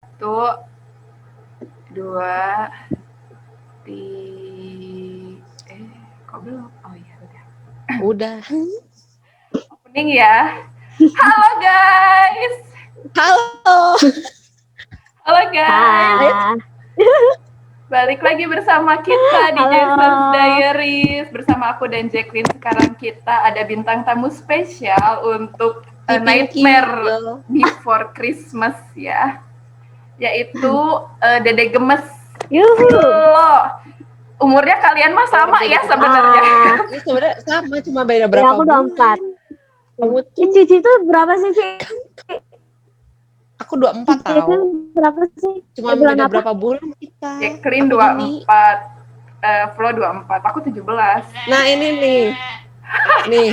Satu, dua, tiga. Kok belum? Oh iya udah. Udah. Opening ya. Halo guys. Halo. Halo guys. Ah, Balik lagi bersama kita di Halo. Jason's Diaries. Bersama aku dan Jacqueline. Sekarang kita ada bintang tamu spesial untuk Nightmare Before Christmas ya. Yaitu Dede Gemes. Yuhu. Loh. Umurnya kalian mah sama ya sebenarnya. Ini sebenarnya sama, cuma beda Ya, berapa aku bulan. 24. Kamu Cici itu berapa sih, Ci? Aku 24 Cici itu tahu. berapa sih? Cuma bulan beda apa? berapa bulan kita. Jacqueline Aku Juni. 24, Flo 24, aku 17. Nah ini nih. Nih.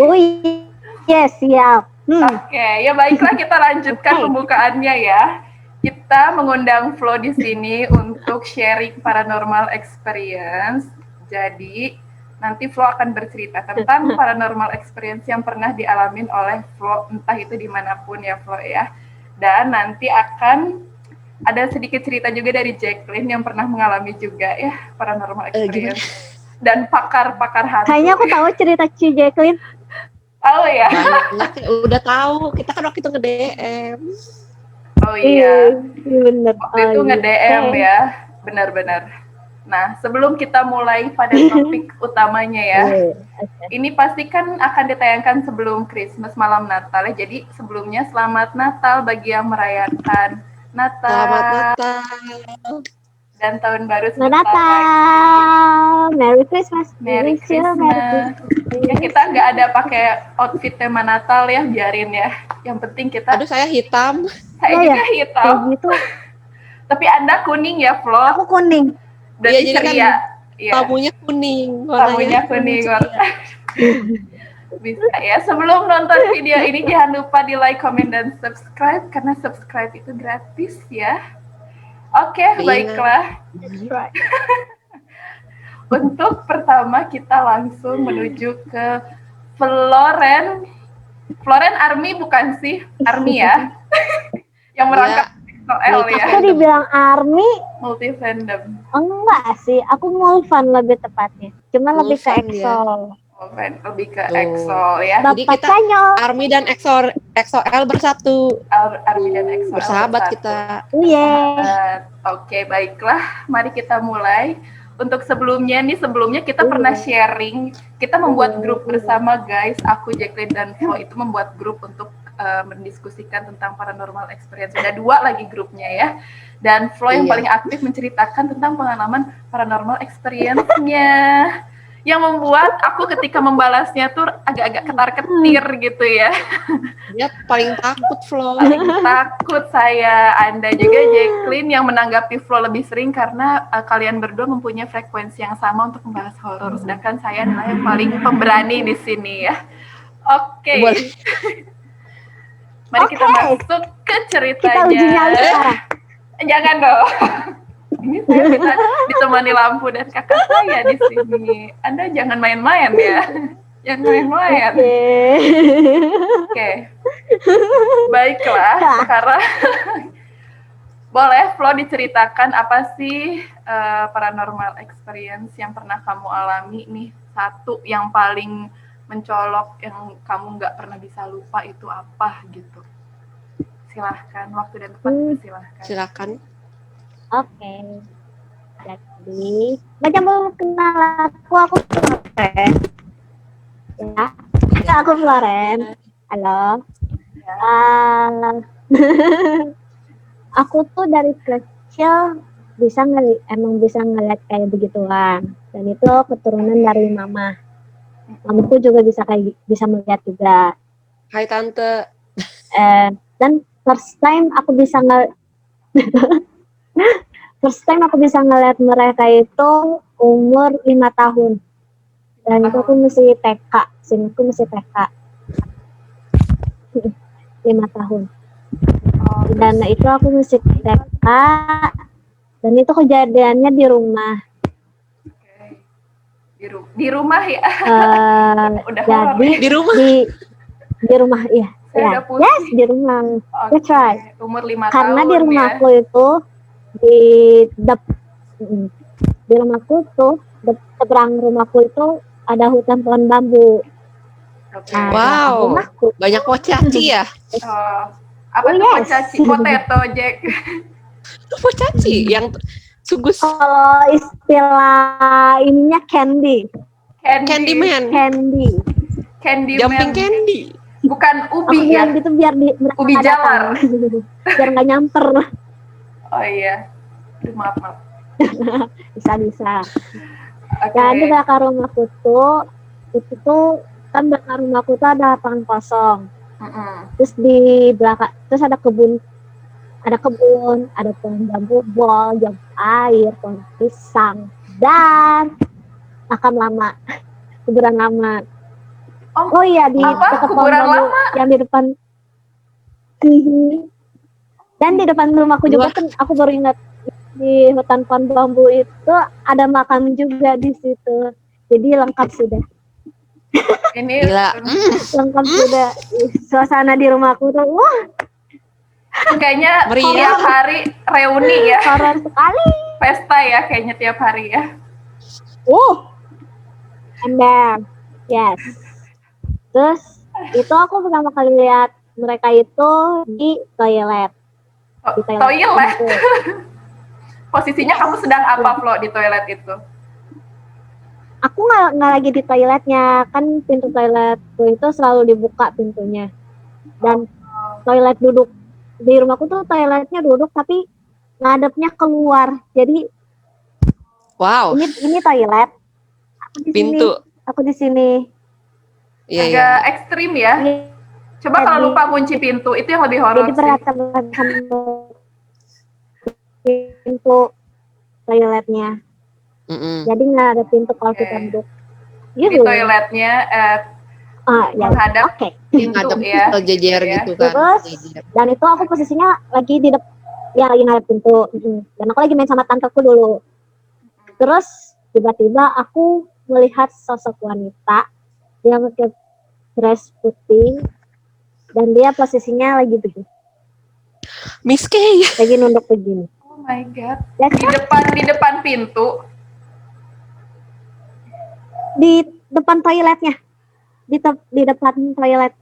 Wih, yes, siap. Oke, ya baiklah kita lanjutkan pembukaannya ya. Kita mengundang Flo di sini untuk sharing paranormal experience. Jadi nanti Flo akan bercerita tentang paranormal experience yang pernah dialamin oleh Flo, entah itu dimanapun ya Flo ya. Dan nanti akan ada sedikit cerita juga dari Jacqueline yang pernah mengalami juga ya paranormal experience. Dan pakar-pakar hantu. Kayaknya aku tahu cerita Ci Jacqueline. Oh ya. Banyak udah tahu. Kita kan waktu itu nge-DM. Oh iya. Bener. Waktu itu nge-DM ya. Benar-benar. Nah, sebelum kita mulai pada topik utamanya ya. Ini pasti kan akan ditayangkan sebelum Christmas, malam Natal ya. Jadi sebelumnya selamat Natal bagi yang merayakan Natal. Selamat Natal. Dan tahun baru Selamat Natal. Merry Christmas. Merry Christmas. Ya kita nggak ada pakai outfit tema Natal ya, biarin ya. Yang penting kita. Aduh, saya hitam. Saya juga hitam. Gitu. Tapi Anda kuning ya, Flo? Aku kuning. Berarti Iya, jadi kan ceria. tamunya kuning. Tamunya kuning. Bisa ya. Sebelum nonton video ini jangan lupa di like, comment, dan subscribe karena subscribe itu gratis ya. Oke, baiklah. Untuk pertama kita langsung menuju ke Floren. Floren Army bukan sih? Army ya? Yang merangkap XOL ya? Aku dibilang Army. Multi fandom. Enggak sih, aku Mulfan lebih tepatnya. Cuma lebih ke EXO. Lebih ke EXO ya. Jadi kita Army dan EXO-L bersatu. Army dan EXO bersahabat kita. Oke, baiklah. Mari kita mulai. Untuk sebelumnya kita pernah sharing. Kita membuat grup bersama guys. Aku, Jacqueline, dan Flo itu membuat grup untuk mendiskusikan tentang paranormal experience. Ada 2 lagi grupnya ya. Dan Flo yang paling aktif menceritakan tentang pengalaman paranormal experience-nya. Yang membuat aku ketika membalasnya tuh agak-agak ketar-ketir gitu ya. Dia paling takut, Flo. Paling takut saya. Anda juga, Jacqueline, yang menanggapi Flo lebih sering karena kalian berdua mempunyai frekuensi yang sama untuk membahas horor. Sedangkan saya adalah yang paling pemberani di sini ya. Oke. Mari kita masuk ke ceritanya. Kita uji nyali sekarang. Jangan dong. Ini saya minta ditemani lampu dan kakak saya di sini. Anda jangan main-main ya. Jangan main-main. Oke. Baiklah, sekarang boleh Flo diceritakan apa sih paranormal experience yang pernah kamu alami nih? Satu yang paling mencolok yang kamu nggak pernah bisa lupa itu apa gitu? Silahkan, waktu dan tempat silahkan. Silakan. Oke. Jadi, macam belum kenal aku Floren. Ya, aku Floren. Halo. Aku tuh dari kecil emang bisa ngeliat kayak begituan. Dan itu keturunan dari mama. Mamaku juga bisa melihat juga. Hai Tante. Dan first time aku bisa ngeliat mereka itu umur 5 tahun. Dan itu aku masih TK. Singkatku masih TK. 5 tahun. Dan itu aku masih TK. Dan itu kejadiannya di rumah. Di rumah ya? Jadi di rumah. Di rumah, iya. Saya Ya, udah pusing. yes, di rumah. Oke. That's right. Umur 5 Karena tahun di ya. rumahku itu di di rumahku tuh seberang rumahku itu ada hutan pohon bambu. Oke. Nah, Wow. belakang rumahku. Banyak pocaci ya? Oh, apa Oh, tuh yes. pocaci? Potato, Jack. Pocaci yang sugus Kalau istilah ininya candy. Candyman, Candy. jumping Man. candy. Bukan Aku ubi ya? bilang gitu biar mereka Ubi nggak datang. jalar. Biar nggak nyamper. Oh iya. Aduh, maaf. Bisa. Oke. Dan di belakang rumahku tuh, itu tuh, kan belakang rumahku tuh ada lapangan kosong. Mm-mm. Terus di belakang, terus ada kebun, ada pohon bambu, bol, jambu air, pohon pisang, dan makam lama, kuburan lama. Oh iya, di Apa? dekat pohon Kuburan bambu lama? yang di depan. Dan di depan rumahku juga kan, aku baru ingat di hutan pohon bambu itu ada makam juga di situ. Jadi lengkap sudah. Ini Gila. Lengkap sudah. Suasana di rumahku tuh, wah, kayaknya Meriah. tiap hari reuni ya. horor sekali. Pesta ya kayaknya tiap hari ya. And then, yes. Terus itu aku pertama kali lihat mereka itu di toilet. Oh, Di toilet. Itu. Posisinya kamu sedang apa, Flo, di toilet itu? Aku nggak lagi di toiletnya, kan pintu toiletku itu selalu dibuka pintunya. Dan toilet duduk di rumahku tuh toiletnya duduk tapi ngadepnya keluar. Jadi Wow. ini toilet. Aku di Pintu. Sini. Aku di sini. Iya, iya. Agak ekstrim ya. Coba kalau Jadi- lupa kunci pintu, itu yang lebih horor Jadi sih. berantakan pintu toiletnya. Jadi nggak ada pintu kalau kita Oke. duduk. Di toiletnya Ya, menghadap oke. pintu Ngadep ya. jejer ya. gitu kan. Terus, Jejer. dan itu aku posisinya lagi di lagi ngadep pintu. Dan aku lagi main sama tanteku dulu. Terus tiba-tiba aku melihat sosok wanita dia pakai dress putih dan dia posisinya lagi begini, Miss Kay. lagi nunduk begini. Oh my god. That's Di depan pintu. di depan toiletnya, di depan toilet.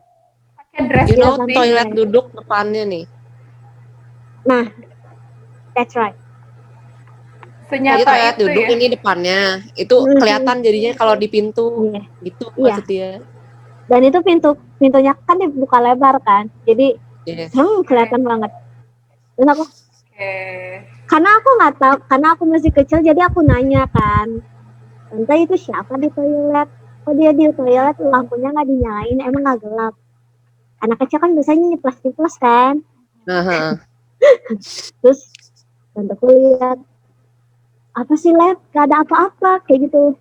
Pakai dress You know putih. toilet duduk depannya nih. Nah, that's right. Jadi Senyata toilet itu duduk ya. ini depannya. Itu kelihatan jadinya kalau di pintu. Iya. Gitu Iya. maksudnya. Dan itu pintunya kan dibuka lebar kan, jadi Yes. kelihatan banget. Terus aku, Oke. karena aku nggak tahu, karena aku masih kecil, jadi aku nanya kan, tante itu siapa di toilet? Oh dia di toilet lampunya nggak dinyalain, emang nggak gelap? Anak kecil kan biasanya nyiplas kan. Aha. Terus tanteku lihat, apa sih Lep? Gak ada apa-apa kayak gitu.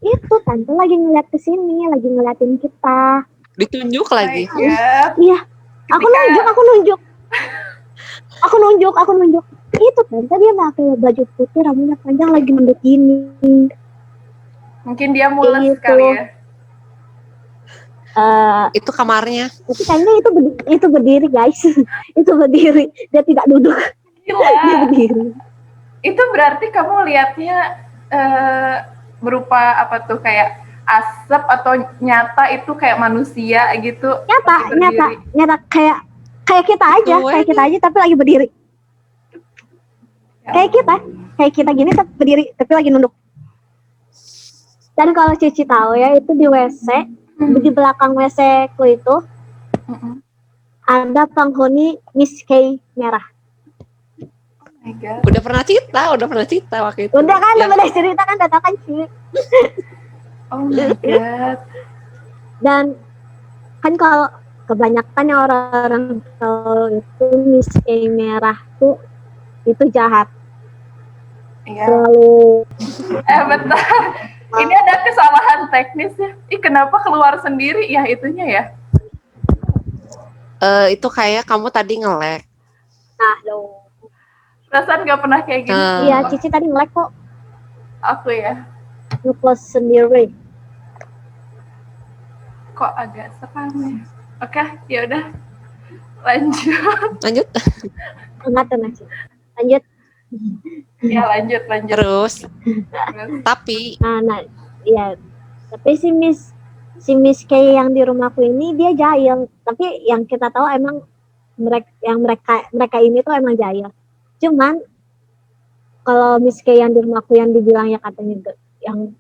Itu tante lagi ngeliat ke sini, lagi ngeliatin kita. Ditunjuk Oh my lagi. god. Iya, aku Ketika- nunjuk. Itu tante dia pakai baju putih, rambutnya panjang lagi nunduk gini. Mungkin dia mules Itu. kali ya. Itu kamarnya. Tapi kayaknya itu berdiri guys. Itu berdiri, dia tidak duduk, dia Gila. berdiri. Itu berarti kamu lihatnya berupa apa tuh, kayak asap atau nyata itu kayak manusia gitu? Nyata kayak kita aja, tapi lagi berdiri. Ya. Kayak kita gini tapi berdiri, tapi lagi nunduk. Dan kalau Cici tahu ya, itu di WC, di belakang WC ku itu ada penghuni Miss K merah. Oh my god. Udah pernah cerita waktu itu. Udah kan, Yang- udah cerita kan, udah tahu kan Ci. Oh my god. Dan kan kalau kebanyakan orang-orang tahu itu Miss K merah tuh itu jahat. Iya. Selalu Bentar. Ini ada kesalahan teknis ya. Kenapa keluar sendiri ya itunya ya? Itu kayak kamu tadi nge-lag. loh. Perasaan nggak pernah kayak gini. Iya, Cici tadi nge-lag kok, Aku ya. nge-close sendiri. Kok agak seram ya. Oke, ya udah. Lanjut. Lanjut. Enggak tuh nasi. Lanjut. Ya, lanjut. Terus, Terus. tapi Nah, ya. Tapi si Miss K yang di rumahku ini dia jahil. Tapi yang kita tahu emang mereka ini tuh emang jahil. Cuman kalau Miss K yang di rumahku yang dibilangnya katanya yang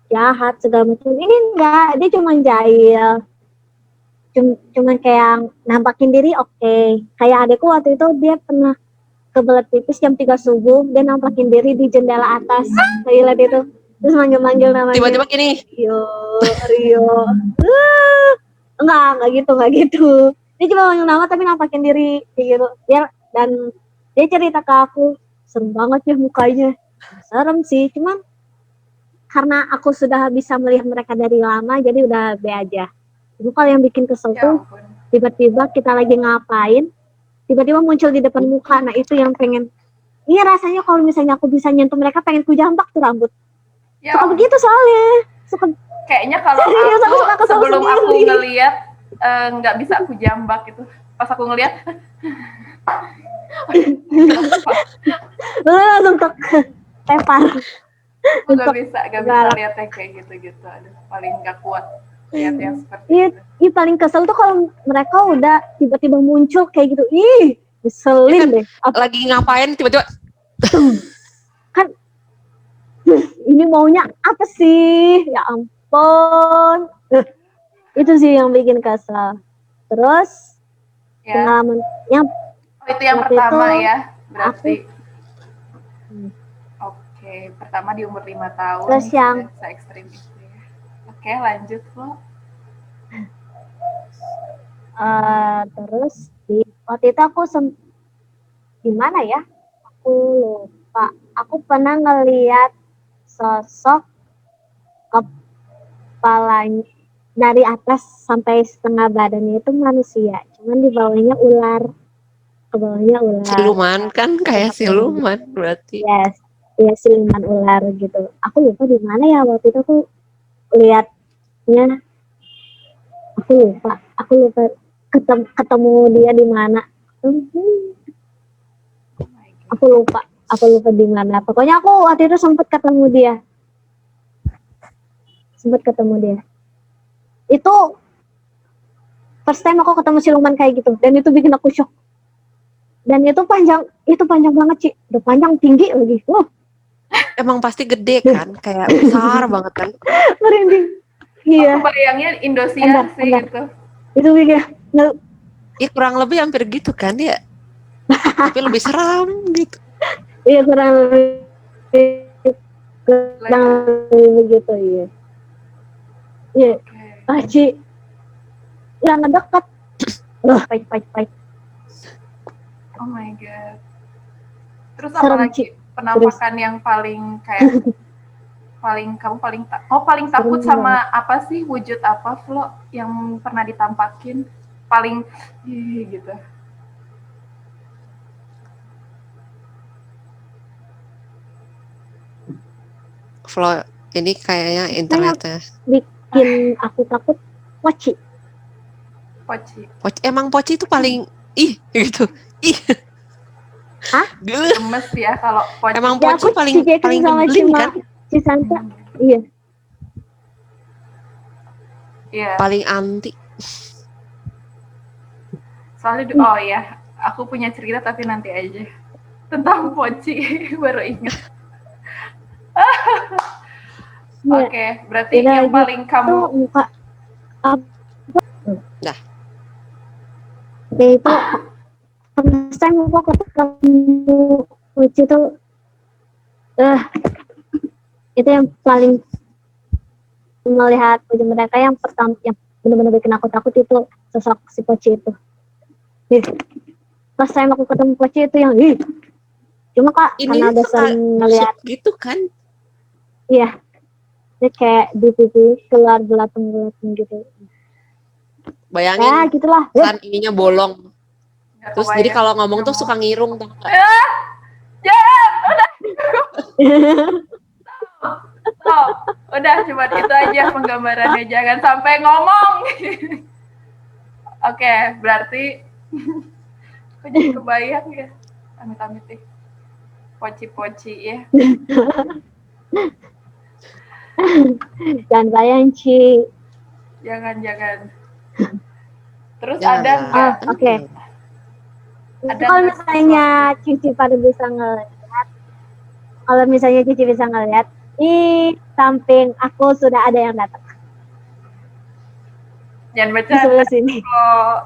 jahat segala macam ini enggak, dia cuma jahil. Cuman kayak nampakin diri oke. Kayak adekku waktu itu dia pernah kebelet pipis jam 3 subuh, dia nampakin diri di jendela atas toilet itu. Terus manggil-manggil namanya. tiba-tiba gini, Rio. Enggak gitu. Dia cuma manggil nama tapi nampakin diri kayak gitu. Dan dia cerita ke aku, serem banget ya mukanya. Serem sih, cuman karena aku sudah bisa melihat mereka dari lama, jadi udah be aja. Itu kalau yang bikin kesel Ya tuh, ampun. tiba-tiba kita lagi ngapain, tiba-tiba muncul di depan muka. Nah itu yang pengen. Iya rasanya kalau misalnya aku bisa nyentuh mereka, pengen ku jambak tuh rambut. Ya Suka ampun. begitu soalnya. Kayaknya kalau Serius, aku suka aku kesel sebelum aku sendiri. ngeliat nggak bisa aku jambak itu. Pas aku ngeliat Langsung tepar. aku nggak bisa lihatnya kayak gitu. Aduh, paling nggak kuat lihat yang seperti Iya, itu. paling kesel tuh kalau mereka udah tiba-tiba muncul kayak gitu. Ih, ngeselin deh. lagi ngapain tiba-tiba Kan ini maunya apa sih? Ya ampun. Itu sih yang bikin kesel. Terus Ya, pengalaman yang itu yang waktu pertama itu ya. Berarti oke, pertama di umur 5 tahun. Terus yang se ekstrim itu ya. Oke, lanjut lo. terus waktu itu aku gimana ya? Aku lupa. Aku pernah ngeliat sosok kepalanya dari atas sampai setengah badannya itu manusia, cuman di bawahnya ular, ke bawahnya ular. siluman kan, kayak siluman berarti. Yes, ya siluman ular gitu. Aku lupa di mana ya waktu itu aku lihatnya. Aku lupa ketemu dia di mana. Aku lupa di mana. Pokoknya aku waktu itu sempat ketemu dia. Itu first time aku ketemu siluman kayak gitu, dan itu bikin aku shock. Dan itu panjang banget sih, udah panjang tinggi lagi. Emang pasti gede kan, kayak besar banget kan. Merinding. Iya. Aku bayangnya Indosiar sih itu. Itu bikin Ya kurang lebih hampir gitu kan ya. Tapi lebih seram gitu. iya kurang lebih begitu iya. Iya. Aci yang ngedekat. Pahit. Oh my god. Terus Serem, apa lagi penampakan yang paling kayak kamu paling takut sama apa sih, wujud apa Flo yang pernah ditampakin paling gitu? Flo, ini kayaknya internet ya. Bikin aku takut Poci. Emang Poci itu paling gitu. Hah? Gemes ya kalau Poci. Emang Poci paling nyebelin kan? Cisanta. Iya. Iya. Paling anti. Soalnya oh ya, aku punya cerita tapi nanti aja tentang Poci. Baru ingat. Oke, berarti yang paling kamu muka apa? Dah. Ya itu saya mau ketemu Poci tuh itu yang paling melihat wajah mereka yang pertama yang benar-benar bikin aku takut itu sosok si Poci itu. Pas saya mau ketemu Poci itu yang cuma Kak ini karena udah sering ngeliat gitu kan. Iya. Dia kayak di pipi keluar belatung gitu. Bayangin. Ya gitulah. Kan ininya bolong. Terus jadi kalau ngomong tuh suka ngirung tuh. Jangan, udah cuma itu aja penggambarannya, jangan sampai ngomong. Oke, berarti Kok jadi kebayang ya? Amit-amit deh. Poci-poci ya. Jangan bayang, Ci. Jangan. Terus Jangan ada lah. nggak? Oke. Ada Kalau nggak misalnya Cici pada bisa ngeliat, kalau misalnya Cici bisa ngeliat, di samping aku sudah ada yang datang Jangan di bercanda. sebelah sini. Oh,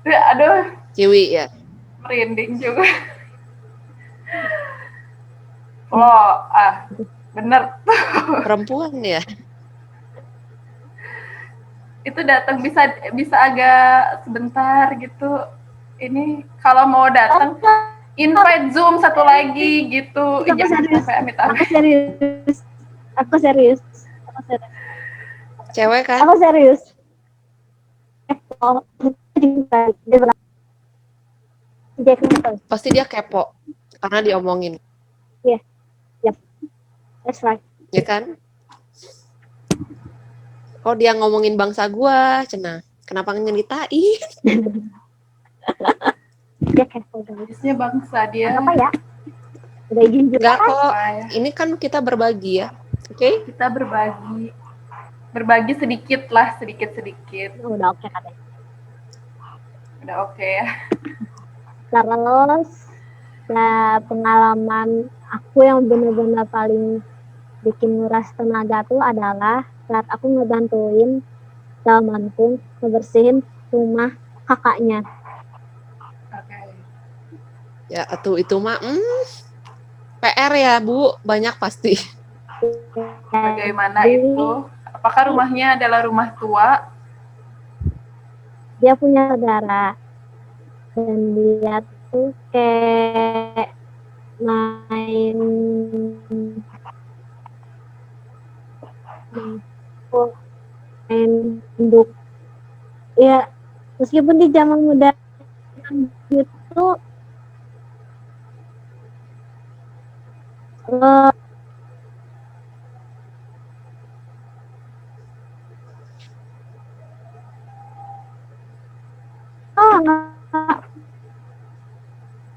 aduh, Ciwi ya. merinding juga. Oh, bener. Perempuan ya. Itu datang bisa bisa agak sebentar gitu. Ini kalau mau datang invite Zoom satu lagi gitu. Aku Jangan serius. sampai amit-amit. Aku serius. Aku serius. Aku serius. Cewek kan? Aku serius. Dia bilang, Jack Nicholson. Pasti dia kepo karena diomongin, That's right. ya kan? Oh dia ngomongin bangsa gua, cenah. Kenapa nyeritain? Dia kepo guys. Habisnya bangsa dia. Apa ya? Udah izin juga Enggak kan? kok. Apa ya? Ini kan kita berbagi ya. Oke? Kita berbagi sedikit lah, sedikit. Udah oke katanya. Udah oke ya. Terus pengalaman aku yang benar-benar paling bikin nguras tenaga tuh adalah saat aku ngebantuin temanku ngebersihin rumah kakaknya. Oke. Ya itu mah PR ya Bu, banyak pasti. Bagaimana Jadi, itu? Apakah rumahnya adalah rumah tua? dia punya saudara dan dia tuh kayak main induk ya, meskipun di zaman muda gitu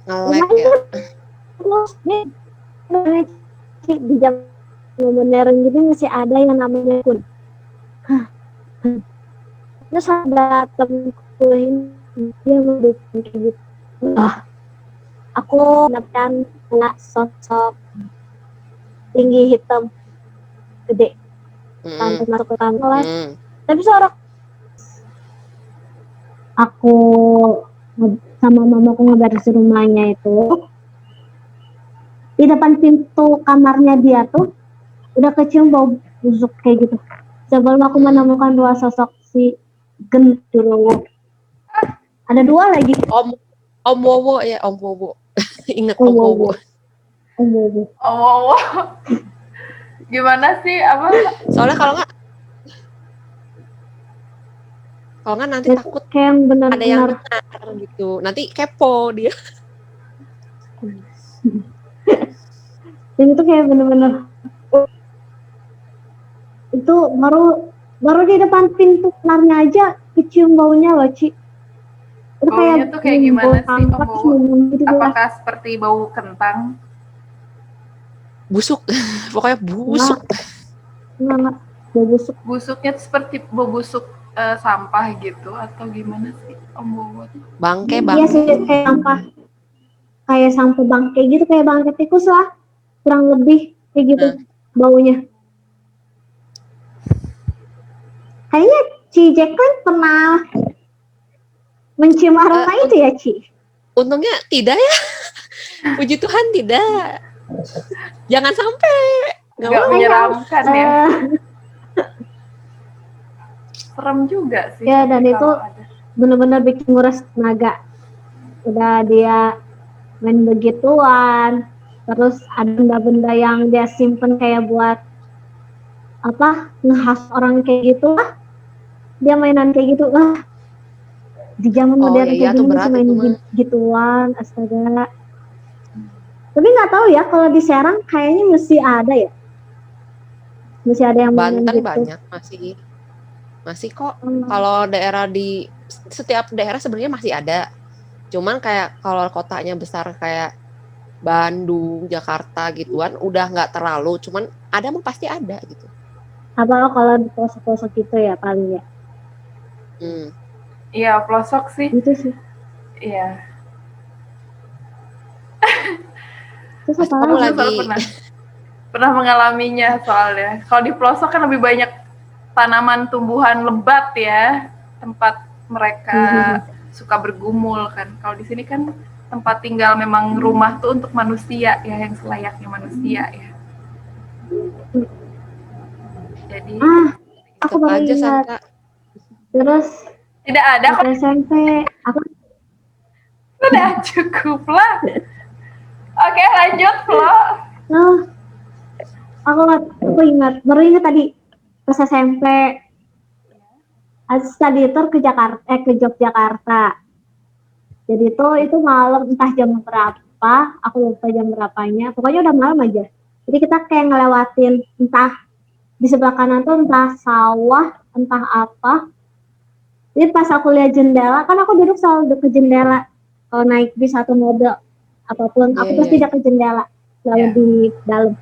Ngelek ya. terus nih di zaman modern gitu masih ada yang namanya kun. Terus ada temenku ini dia mendukung kayak gitu. Aku mendapatkan anak sosok tinggi hitam gede sampai masuk ke kelas. Tapi seorang aku sama mamaku ngeberesin rumahnya itu, di depan pintu kamarnya dia tuh udah kecium bau busuk kayak gitu. Sebelum aku menemukan dua sosok si genderuwo. Ada dua lagi. Om Wowo ya, Om Wowo. Ingat Om Wowo. Om Wowo. Oh, gimana sih? Apa? Soalnya kalau nggak nanti takut kayak yang ada yang benar-benar benar gitu. Nanti kepo dia. dan itu kayak benar-benar itu baru di depan pintu kamarnya aja kecium baunya loh, Ci. Itu Baunya tuh kayak gimana sih, Om Wowo? gitu. Apakah seperti bau kentang? Busuk. Pokoknya busuk. Enggak, bau busuk. Busuknya tuh seperti bau busuk sampah gitu atau gimana sih, Om Wowo? Bangke. Iya sih kayak sampah. Kayak sampah bangke gitu, kayak bangke tikus lah. Kurang lebih kayak gitu baunya. Kayaknya Ci Jacqueline pernah mencium aroma itu ya, Ci? Untungnya tidak ya. Puji Tuhan tidak. Jangan sampai. Nggak menyeramkan ya. Serem juga sih. Ya, dan itu benar-benar bikin nguras tenaga. Udah dia main begituan, terus ada benda-benda yang dia simpen kayak buat ngehas orang kayak gitu lah. Dia mainan kayak gitu lah. Di zaman modern kayak gini masih main gituan, astaga. Tapi nggak tahu ya kalau di Serang kayaknya masih ada ya. Masih ada yang main Banten gitu. banyak masih kok. Kalau daerah di setiap daerah sebenarnya masih ada. Cuman kayak kalau kotanya besar kayak Bandung, Jakarta gituan udah nggak terlalu, cuman ada mah pasti ada gitu. Apa kalau di pelosok-pelosok gitu ya paling ya. Hmm. Iya, pelosok sih. Gitu sih. Iya. Terus Pasti apa kamu lagi? Aku lagi selalu pernah mengalaminya soalnya. Kalau di pelosok kan lebih banyak tanaman tumbuhan lebat ya, tempat mereka suka bergumul kan. Kalau di sini kan tempat tinggal memang rumah tuh untuk manusia ya, yang selayaknya manusia ya. Jadi Aku tetap baru aja ingat. Santa. Terus tidak ada kok, waktu SMP aku udah cukup lah. Oke, lanjut Flo. oh, aku ingat baru ingat tadi pas SMP. Tadi itu ke Yogyakarta. Jadi itu malam entah jam berapa, aku lupa jam berapanya. Pokoknya udah malam aja. Jadi kita kayak ngelewatin entah di sebelah kanan tuh entah sawah, entah apa. Jadi pas aku lihat jendela, kan aku duduk selalu ke jendela. Kalau naik bis atau mobil apapun, aku Iya, pasti iya. tidak ke jendela, selalu Iya. di dalam.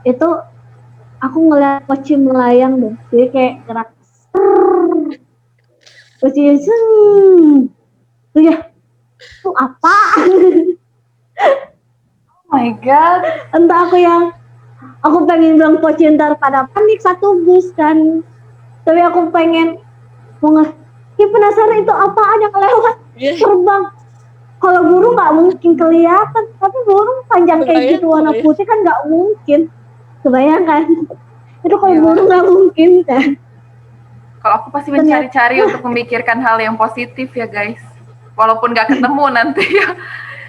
Itu aku ngeliat poci melayang deh. Jadi kayak gerak. Poci tuh ya, itu apa? Oh my god. Entah aku pengen bilang poci ntar pada panik satu bus kan. Tapi aku pengen penasaran itu apaan yang lewat Iya. terbang. Kalau burung nggak mungkin kelihatan, tapi burung panjang kayak gitu warna Kebayang. putih kan nggak mungkin. Kebayangkan? Itu kalau Gila. burung nggak mungkin kan? Kalau aku pasti mencari-cari untuk memikirkan hal yang positif ya guys. Walaupun nggak ketemu nanti ya.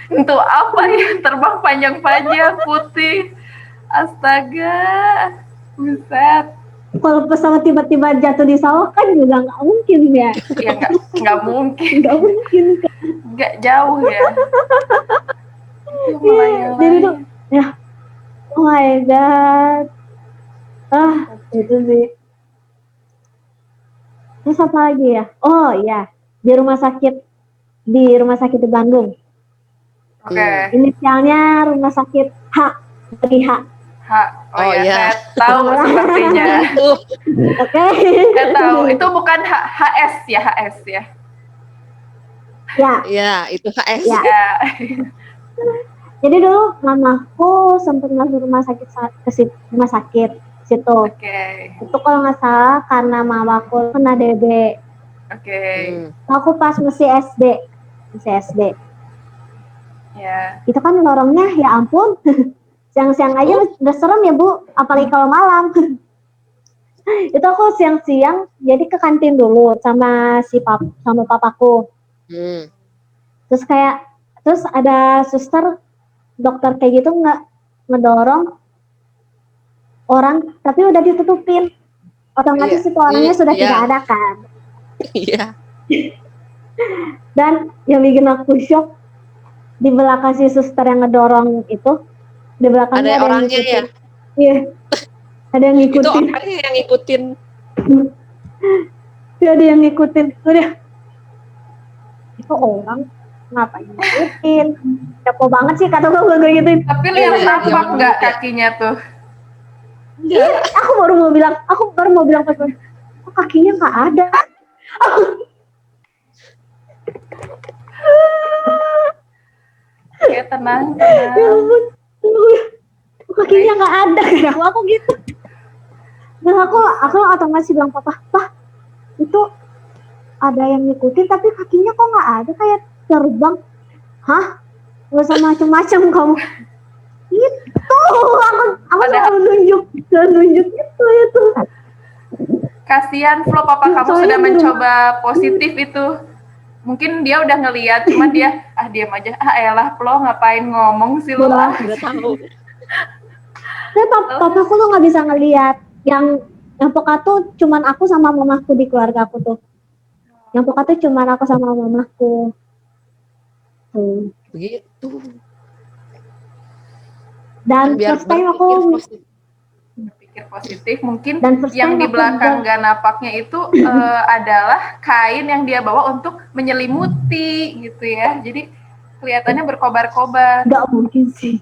Untuk apa ya terbang panjang-panjang putih. Astaga. Buset. Kalau pesawat tiba-tiba jatuh di sawah kan juga nggak mungkin ya. Ya nggak mungkin. Nggak mungkin kan? Nggak jauh ya. Itu melayang-layang. Jadi tuh, ya, oh my god. Itu sih. Terus apa lagi ya? Oh iya, di rumah sakit di Bandung. Oke. Inisialnya rumah sakit H dari H. Oh Oh, ya, iya. saya tahu sepertinya. Tuh, Oke. Saya tahu. Itu bukan HS ya, HS ya. Ya, ya itu HS. Ya. Ya. jadi dulu mamaku sempat masuk rumah sakit situ. Oke. Itu kalau nggak salah karena mamaku kena DB. Oke. Aku pas masih SD. Ya. Itu kan lorongnya ya ampun. Siang-siang aja udah serem ya Bu, apalagi kalau malam. Itu aku siang-siang jadi ke kantin dulu sama sama papaku. Terus ada suster dokter kayak gitu ngedorong orang tapi udah ditutupin. Otomatis itu orangnya sudah tidak ada kan. Iya. Dan yang bikin aku shock di belakang si suster yang ngedorong itu, di belakangnya ada orangnya yang ngikutin. ya. Iya. Ada yang ngikutin. Itu orangnya yang ngikutin. Ada yang ngikutin. Udah. Itu orang ngapain ngikutin? Kepo banget sih kata gue gitu. Tapi lihat tampak nggak kakinya tuh? Iya, aku baru mau bilang pas kakinya nggak ada. Oke, tenang. Ya ampun, kakinya nggak ada kan aku gitu. Dan aku otomatis bilang papa, itu ada yang ngikutin tapi kakinya kok nggak ada kayak terbang. Hah? Gak usah macam-macam kamu. Itu aku selalu nunjuk itu. Kasihan Flo, papa kamu sudah mencoba positif itu. Mungkin dia udah ngeliat, cuma dia diam aja. Elah Flo, ngapain ngomong sih lo? Udah tahu. Tapi papaku tuh nggak bisa ngelihat. Yang peka tuh cuman aku sama mamaku di keluarga aku tuh. Yang peka tuh cuman aku sama mamaku. Begitu. Dan first time aku Pikir positif. Mungkin Dan first yang time di aku belakang juga- nggak napaknya itu adalah kain yang dia bawa untuk menyelimuti gitu ya. Jadi kelihatannya berkobar-kobar. Nggak mungkin sih.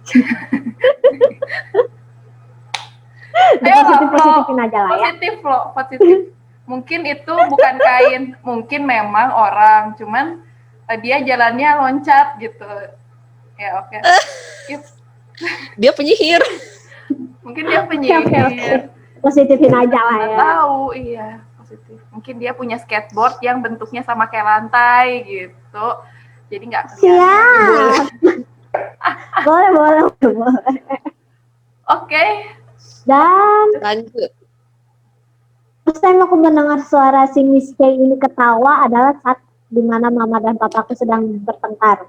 Ayo Positif-positifin aja lah ya. Positif loh, positif. Mungkin itu bukan kain, mungkin memang orang, cuman dia jalannya loncat gitu. Ya oke. Skip. Dia penyihir. Mungkin dia Oke. penyihir. Positifin aja lah Nggak ya. tahu, iya positif. Mungkin dia punya skateboard yang bentuknya sama kayak lantai gitu. Jadi nggak kelihatan. Siap. Boleh. Oke. Dan Lanjut. first time aku mendengar suara si Miss K ini ketawa adalah saat dimana mama dan papaku sedang bertengkar.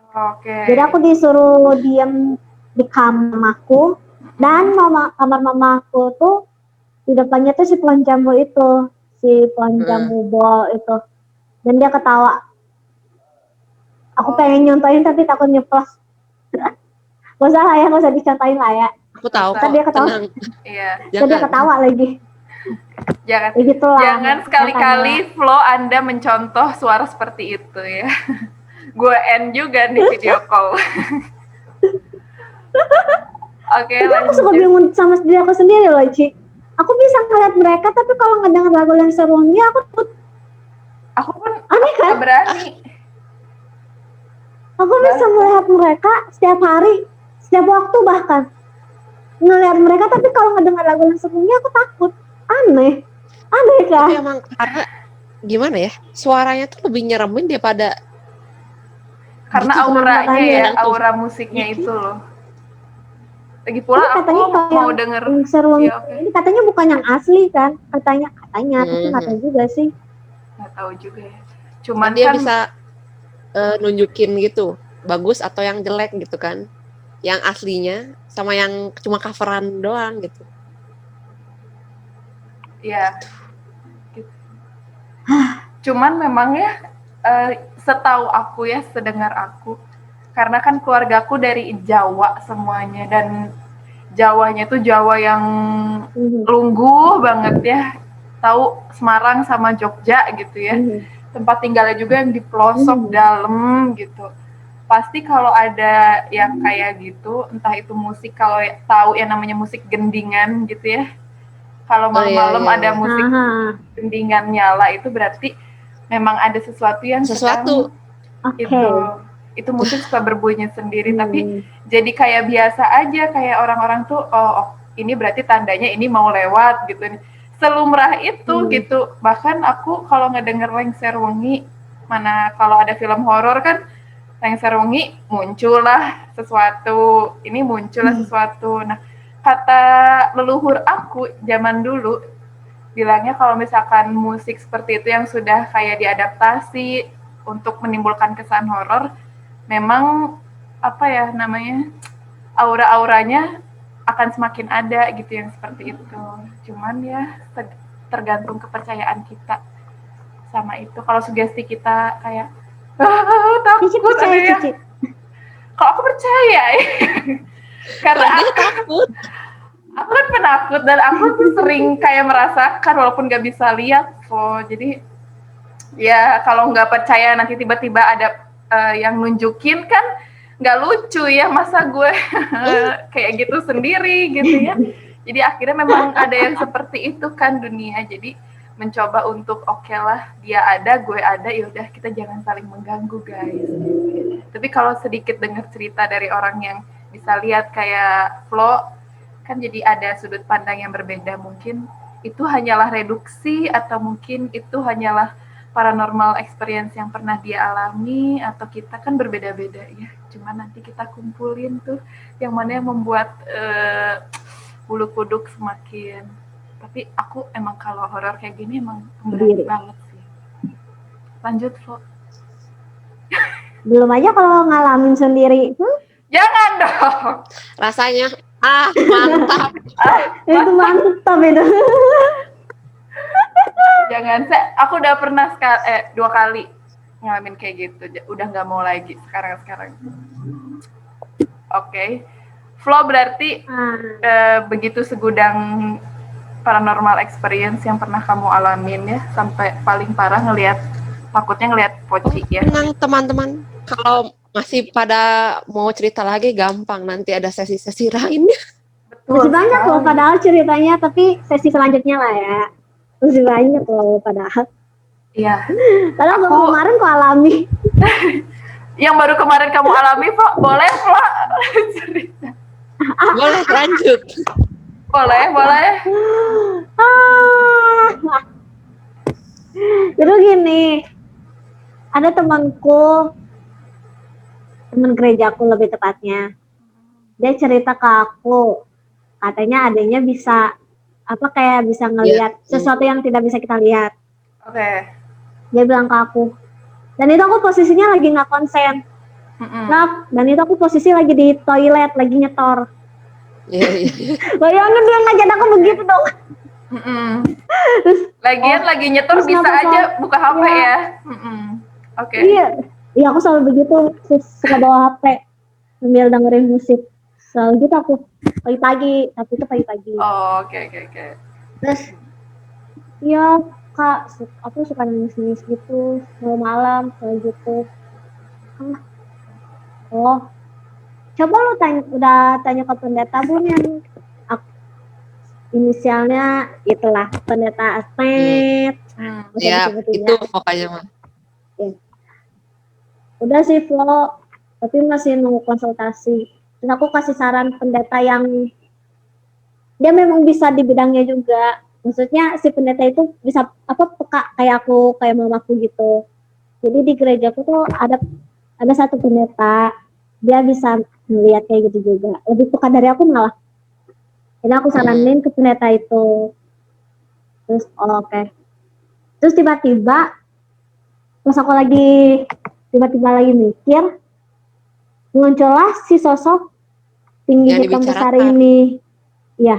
Oke. Jadi aku disuruh diem di kamarku dan kamar mamaku tuh di depannya tuh si pohon jambu itu, si pohon jambu bol itu. Dan dia ketawa. Aku pengen nyontoin tapi takut nyeplos. Gak usah lah ya, gak usah dicontohin lah ya. Aku tahu Bisa. kok. Dia ketawa. Tenang. Iya. Jadi dia ketawa lagi. Jangan Ya gitu lah. Jangan sekali-kali Flo Anda mencontoh suara seperti itu ya. Gue end juga nih video call. Oke, Tapi aku suka lanjut. bingung sama diri aku sendiri loh, Ci. Aku bisa ngeliat mereka, tapi kalau ngedenger lagu yang serunya, aku tuh Aku pun aneh kan? gak berani. Aku bisa melihat mereka setiap hari, setiap waktu bahkan. Ngeliat mereka, tapi kalau ngedenger lagu yang serunya, aku takut. Aneh kan? Tapi emang karena gimana ya? Suaranya tuh lebih nyeremin daripada Karena gitu, auranya makanya ya, tuh. aura musiknya itu loh. Lagi pula Tapi katanya aku kalau mau denger. yang seruang Ya, oke. ini katanya bukan yang asli kan? Katanya, tapi nggak tahu juga sih. Nggak tahu juga ya. Cuman dia kan bisa nunjukin gitu, bagus atau yang jelek gitu kan. Yang aslinya sama yang cuma coveran doang gitu. ya. Gitu. Cuman memang ya setahu aku ya, sedengar aku, karena kan keluargaku dari Jawa semuanya dan Jawanya tuh Jawa yang lungguh banget ya. Tahu Semarang sama Jogja gitu ya. Tempat tinggalnya juga yang di pelosok dalam gitu. Pasti kalau ada yang kayak gitu, entah itu musik, kalau tahu yang namanya musik gendingan gitu ya. Kalau malam-malam ada musik gendingan nyala, itu berarti memang ada sesuatu yang sedang itu musik suka berbunyi sendiri, tapi jadi kayak biasa aja, kayak orang-orang tuh oh ini berarti tandanya ini mau lewat gitu. Selumrah itu gitu. Bahkan aku kalau ngedenger Lengser Wengi, mana kalau ada film horor kan Lengser Wengi muncullah sesuatu, ini muncullah sesuatu. Nah, kata leluhur aku zaman dulu bilangnya kalau misalkan musik seperti itu yang sudah kayak diadaptasi untuk menimbulkan kesan horor, memang apa ya namanya, aura-auranya akan semakin ada gitu yang seperti itu. Cuman ya tergantung kepercayaan kita sama itu. Kalau sugesti kita kayak takut ada ya. Kalau aku percaya ya. Karena aku takut. Aku kan penakut dan aku tuh sering kayak merasakan walaupun nggak bisa lihat. Jadi ya kalau nggak percaya nanti tiba-tiba ada yang nunjukin kan nggak lucu ya, masa gue kayak gitu sendiri gitu ya. Jadi akhirnya memang ada yang seperti itu kan dunia. Jadi mencoba untuk oke lah, dia ada, gue ada, yaudah kita jangan saling mengganggu guys. Tapi kalau sedikit dengar cerita dari orang yang bisa lihat kayak Flo, kan jadi ada sudut pandang yang berbeda. Mungkin itu hanyalah reduksi atau mungkin itu hanyalah paranormal experience yang pernah dia alami, atau kita kan berbeda-beda ya. Cuma nanti kita kumpulin tuh yang mana yang membuat bulu kuduk semakin. Tapi aku emang kalau horor kayak gini emang berani banget sih. Lanjut, Flo. Belum aja kalau ngalamin sendiri. Jangan dong. Rasanya mantap. Itu mantap itu. Jangan, aku udah pernah 2 kali ngalamin kayak gitu. Udah nggak mau lagi sekarang. Oke. Flo berarti Ah, begitu segudang paranormal experience yang pernah kamu alamin ya, sampai paling parah takutnya ngelihat Poci ya. Tenang teman-teman, kalau masih pada mau cerita lagi gampang, nanti ada sesi-sesi lainnya. masih Betul banyak loh sekali. padahal ceritanya, tapi sesi selanjutnya lah ya. Masih banyak loh padahal. Iya. Padahal baru Aku kemarin kok alami. yang baru kemarin kamu alami, Flo, boleh Flo cerita? Boleh lanjut. Boleh, boleh. Ah, itu gini, ada temanku, teman gerejaku lebih tepatnya. Dia cerita ke aku, katanya adanya bisa apa kayak bisa Ya. ngelihat sesuatu yang tidak bisa kita lihat. Oke. Dia bilang ke aku. Dan itu aku posisinya lagi nggak konsen. Nah, dan itu aku posisi lagi di toilet, lagi nyetor. Iya. Bayangin dia ngajak aku begitu dong. Lagian lagi nyetor terus bisa kenapa aja buka HP ya? ya. Oke. Iya, iya aku selalu begitu, suka bawa HP sambil dengerin musik. Selalu gitu aku pagi-pagi, tapi itu pagi-pagi. Oh, oke. Terus, iya kak, aku suka nangis-nangis gitu, malam kayak gitu. Oh, coba lu udah tanya ke pendeta belum yang inisialnya itulah pendeta Asmet. Ya, itu pokoknya mah. Udah sih Flo, tapi masih nunggu konsultasi. Dan aku kasih saran pendeta yang dia memang bisa di bidangnya juga. Maksudnya si pendeta itu bisa apa peka kayak aku, kayak mamaku gitu. Jadi di gerejaku tuh ada satu pendeta, dia bisa melihat kayak gitu juga. Lebih peka dari aku malah. Jadi aku saranin ke pendeta itu. Terus oke. Terus tiba-tiba pas aku tiba-tiba lagi mikir, muncullah si sosok tinggi Yang hitam besar dibicarakan. ini. Iya.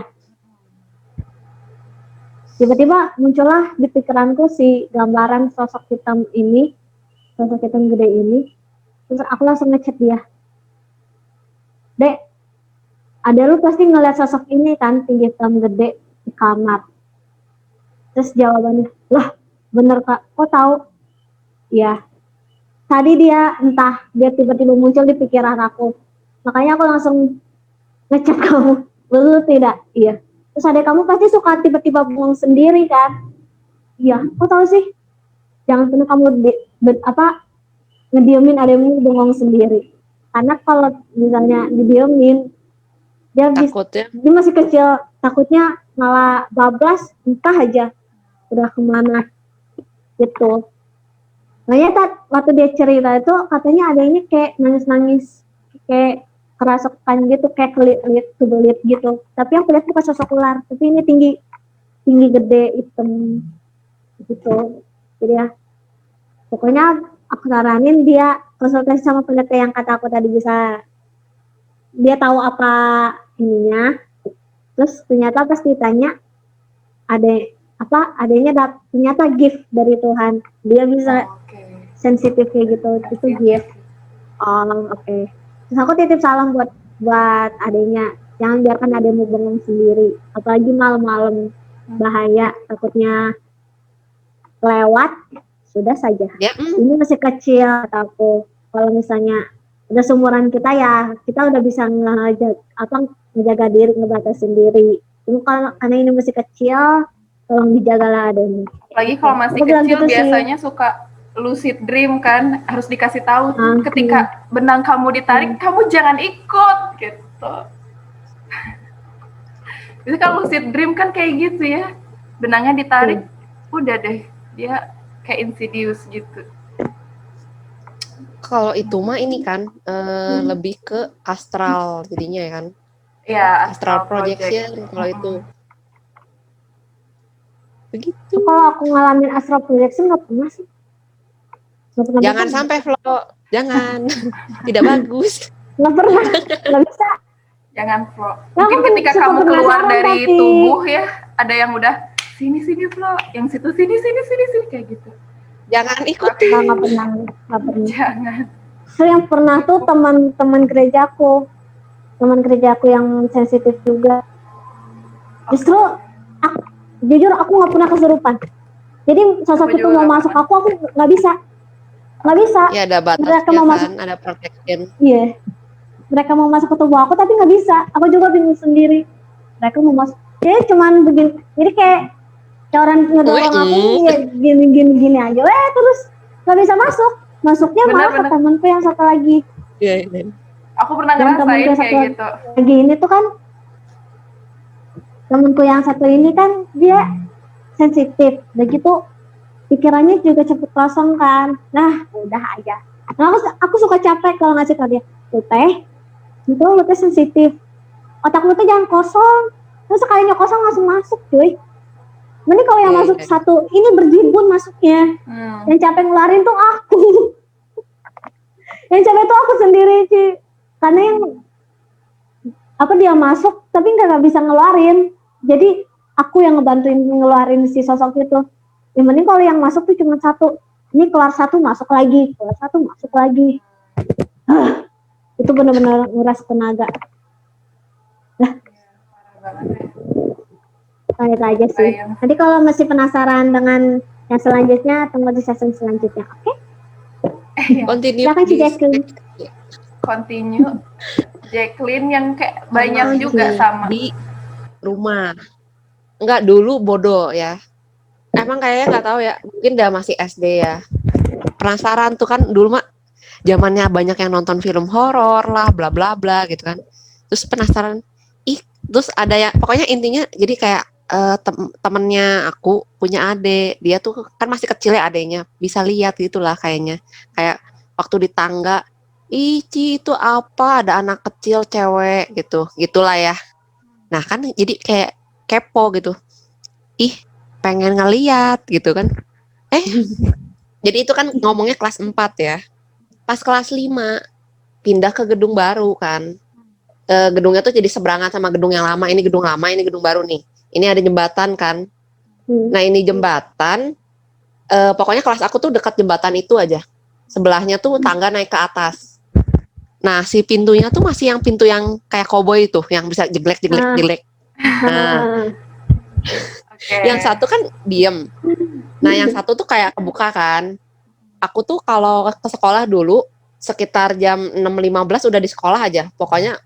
Tiba-tiba muncullah di pikiranku si gambaran sosok hitam ini, sosok hitam gede ini. Terus aku langsung ngechat dia. Dek, ada lu pasti ngeliat sosok ini kan, tinggi hitam gede di kamar. Terus jawabannya, lah bener kak, kok tahu? Ya, tadi dia tiba-tiba muncul di pikiran aku. Makanya aku langsung ngechat kamu, betul tidak? Iya. Terus adek kamu pasti suka tiba-tiba bengong sendiri kan? Iya, kok tahu sih? Jangan pernah kamu ngediemin adekmu bengong sendiri. Karena kalau misalnya didiemin, Takutnya dia masih kecil, takutnya malah bablas, entah aja udah kemana gitu. Makanya waktu dia cerita itu katanya adanya kayak nangis-nangis, kayak kerasukan gitu, kayak kebelit gitu. Tapi yang lihat bukan sosok ular, tapi ini tinggi gede hitam gitu. Jadi ya pokoknya aku saranin dia konsultasi sama pendeta yang kata aku tadi, bisa dia tahu apa ininya. Terus ternyata pas ditanya adanya ternyata gift dari Tuhan, dia bisa sensitif kayak gitu, itu gift. Oke. Terus aku titip salam buat adenya, jangan biarkan ademu bengong sendiri, apalagi malam-malam, bahaya, takutnya lewat. Sudah saja. Ini masih kecil, kataku. Kalau misalnya udah seumuran kita ya, kita udah bisa menjaga diri, ngebatasin diri. Cuma karena ini masih kecil, tolong dijagalah adanya. Lagi kalau masih kecil gitu biasanya sih. Suka lucid dream kan, harus dikasih tahu ketika benang kamu ditarik, kamu jangan ikut gitu. Itu kan lucid dream kan kayak gitu ya, benangnya ditarik, udah deh dia kayak insidious gitu. Kalau itu mah ini kan lebih ke astral jadinya ya kan? Iya, astral projection kalau itu. Begitu. Kalau aku ngalamin astral projection nggak pernah sih. Jangan sampai Flo, jangan. Tidak bagus. Nggak pernah, nggak bisa. Jangan Flo. Mungkin ketika kamu keluar dari tubuh ya, ada yang udah sini Flo, yang situ sini kayak gitu. Jangan ikuti. Nggak pernah. Jangan. Yang pernah tuh teman-teman gerejaku. teman kerja aku yang sensitif juga. Justru jujur aku nggak pernah kesurupan. Jadi sosok Aku itu juga mau nggak masuk pernah. aku nggak bisa. Ya ada Mereka batasnya mau kan, masuk, ada protection. iya. Mereka mau masuk ke tubuh aku tapi nggak bisa. Aku juga bingung sendiri. Mereka mau masuk, jadi cuman begini. Jadi kayak orang ngedorong aku ya gini aja. Terus nggak bisa masuk. Masuknya malah ke Benar-benar. temanku yang satu lagi. Iya, iya. Aku pernah Dan temanku ngerasain yang satu kayak gitu. lagi ini tuh kan, temanku yang satu ini kan dia sensitif. Begitu pikirannya juga cepet kosong kan. Nah, udah aja. Nah, aku suka capek kalau ngasih tau dia, lu teh sensitif. Otak lu tuh jangan kosong. Terus sekalinya kosong langsung masuk, cuy. Mending kalau yang Iya, masuk iya. satu, ini berjibun masuknya. Yang capek ngeluarin tuh aku. Yang capek tuh aku sendiri, Ci. Karena yang dia masuk, tapi nggak bisa ngeluarin. Jadi aku yang ngebantuin ngeluarin si sosok itu. Yang mending kalau yang masuk tuh cuma satu. Ini keluar satu masuk lagi, keluar satu masuk lagi. Itu benar-benar nguras tenaga. Kayak aja sih. Bayang. Nanti kalau masih penasaran dengan yang selanjutnya, tunggu di season selanjutnya. Oke? Continue Silakan Ci di Jacqueline. Continue. Jacqueline yang kayak banyak Sama juga sih, sama. di rumah. Enggak, dulu bodoh ya. Emang kayaknya nggak tahu ya, mungkin udah masih SD ya. Penasaran tuh kan dulu mah zamannya banyak yang nonton film horor lah, bla bla bla gitu kan. Terus penasaran, terus ada ya, pokoknya intinya jadi kayak temennya aku punya adik, dia tuh kan masih kecil ya adeknya, bisa lihat gitulah kayaknya. Kayak waktu di tangga, Ci itu apa? Ada anak kecil cewek gitu, gitulah ya. Nah kan jadi kayak kepo gitu. Pengen ngeliat gitu kan. Jadi itu kan ngomongnya kelas 4 ya. Pas kelas 5 pindah ke gedung baru kan. Gedungnya tuh jadi seberangan sama gedung yang lama. Ini gedung lama, ini gedung baru nih. Ini ada jembatan kan. Nah ini jembatan, pokoknya kelas aku tuh dekat jembatan itu aja. Sebelahnya tuh tangga naik ke atas. Nah si pintunya tuh masih yang pintu yang kayak koboi tuh, yang bisa jeglek. Nah, yang satu kan diem. Nah yang satu tuh kayak kebuka kan. Aku tuh kalau ke sekolah dulu sekitar jam 6.15 udah di sekolah aja. Pokoknya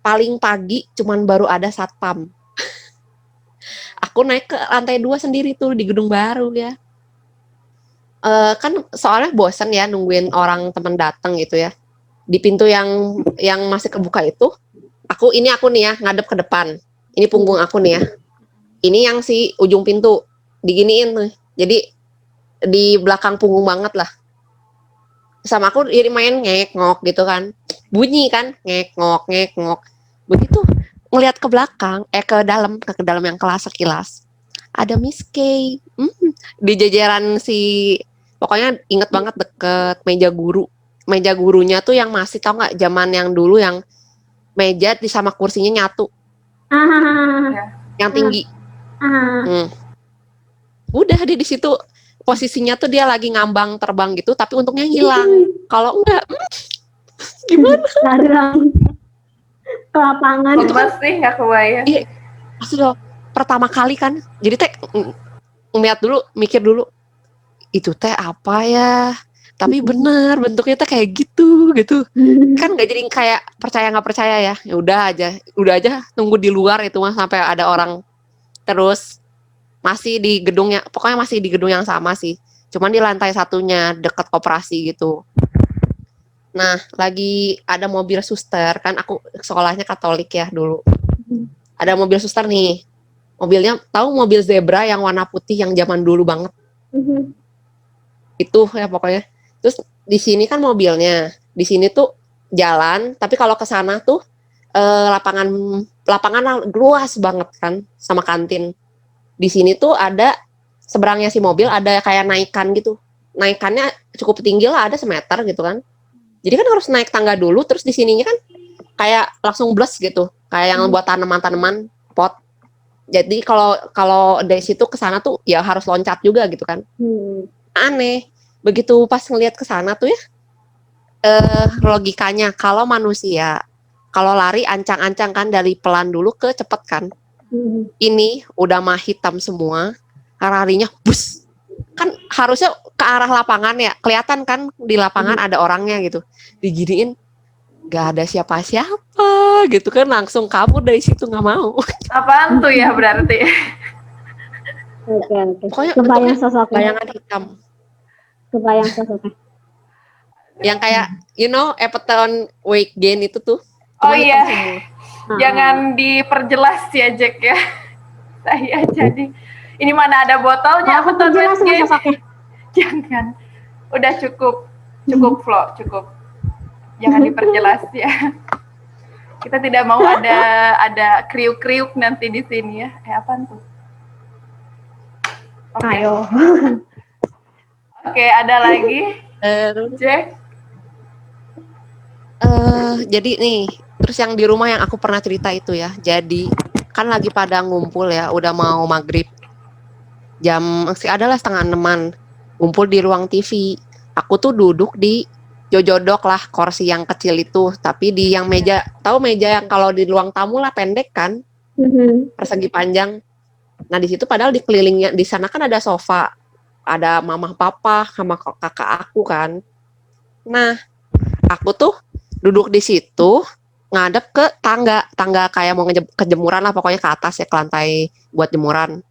paling pagi cuman baru ada satpam. Aku naik ke lantai 2 sendiri tuh di gedung baru ya. Kan soalnya bosen ya nungguin orang teman datang gitu ya. Di pintu yang masih kebuka itu, aku nih ya ngadep ke depan. Ini punggung aku nih ya. Ini yang si ujung pintu diginiin tuh. Jadi di belakang punggung banget lah. Sama aku jadi main ngek-ngok gitu kan. Bunyi kan, ngek-ngok. Begitu ngelihat ke belakang, ke dalam yang kelas sekilas. Ada Miss K. Di jajaran si, pokoknya inget banget deket meja guru. Meja gurunya tuh yang masih, tau nggak, zaman yang dulu yang meja di sama kursinya nyatu. Yang tinggi. Udah di situ posisinya tuh dia lagi ngambang terbang gitu, tapi untungnya hilang. Kalau enggak, gimana? Larang ke lapangan. Itu masih nggak kebayang. Iya, maksudnya pertama kali kan, jadi teh mikir dulu, itu teh apa ya? Tapi bener bentuknya teh kayak gitu. Kan nggak jadi kayak percaya nggak percaya ya. Ya udah aja tunggu di luar itu mah sampai ada orang. Terus masih di gedungnya, pokoknya masih di gedung yang sama sih. Cuman di lantai satunya dekat koperasi gitu. Nah, lagi ada mobil suster, kan aku sekolahnya Katolik ya dulu. Ada mobil suster nih. Mobilnya, tahu mobil zebra yang warna putih yang zaman dulu banget. Itu ya pokoknya. Terus di sini kan mobilnya, di sini tuh jalan, tapi kalau ke sana tuh lapangan luas banget kan sama kantin. Di sini tuh ada seberangnya si mobil ada kayak naikan gitu. Naikannya cukup tinggi lah, ada semeter gitu kan. Jadi kan harus naik tangga dulu, terus di sininya kan kayak langsung bles gitu, kayak yang buat tanaman-tanaman pot. Jadi kalau dari situ ke sana tuh ya harus loncat juga gitu kan. Aneh. Begitu pas ngelihat ke sana tuh ya, logikanya kalau manusia kalau lari ancang-ancang kan, dari pelan dulu ke cepet kan. Ini udah mah hitam semua, larinya bus. Kan harusnya ke arah lapangan ya, kelihatan kan di lapangan ada orangnya gitu. Diginiin, gak ada siapa-siapa gitu kan, langsung kabur dari situ, nggak mau. Apaan tuh ya berarti? Oke. Pokoknya Kebayang bentuknya sosoknya. bayangan hitam. Kebayang sosoknya. Yang kayak, Everton weight gain itu tuh. Oh Cuma hitam iya, semua. jangan diperjelas ya Jack ya. Saya jadi, ini mana ada botolnya? Aku Everton perjelas weight gain. sosoknya. Jangan, udah cukup Flo, cukup. Jangan diperjelas ya. Kita tidak mau ada kriuk-kriuk nanti di sini ya. Apaan tuh? Oke. Ayo. Oke, ada lagi, Jack? Jadi nih, terus yang di rumah yang aku pernah cerita itu ya. Jadi kan lagi pada ngumpul ya, udah mau maghrib. Jam masih adalah 5:30, ngumpul di ruang TV. Aku tuh duduk di jojodok lah, kursi yang kecil itu, tapi di yang meja, tahu meja yang kalau di ruang tamu lah, pendek kan, persegi panjang. Nah di situ padahal dikelilingnya, di sana kan ada sofa, ada mama papa sama kakak aku kan. Nah aku tuh duduk di situ ngadep ke tangga kayak mau kejemuran lah, pokoknya ke atas ya, ke lantai buat jemuran.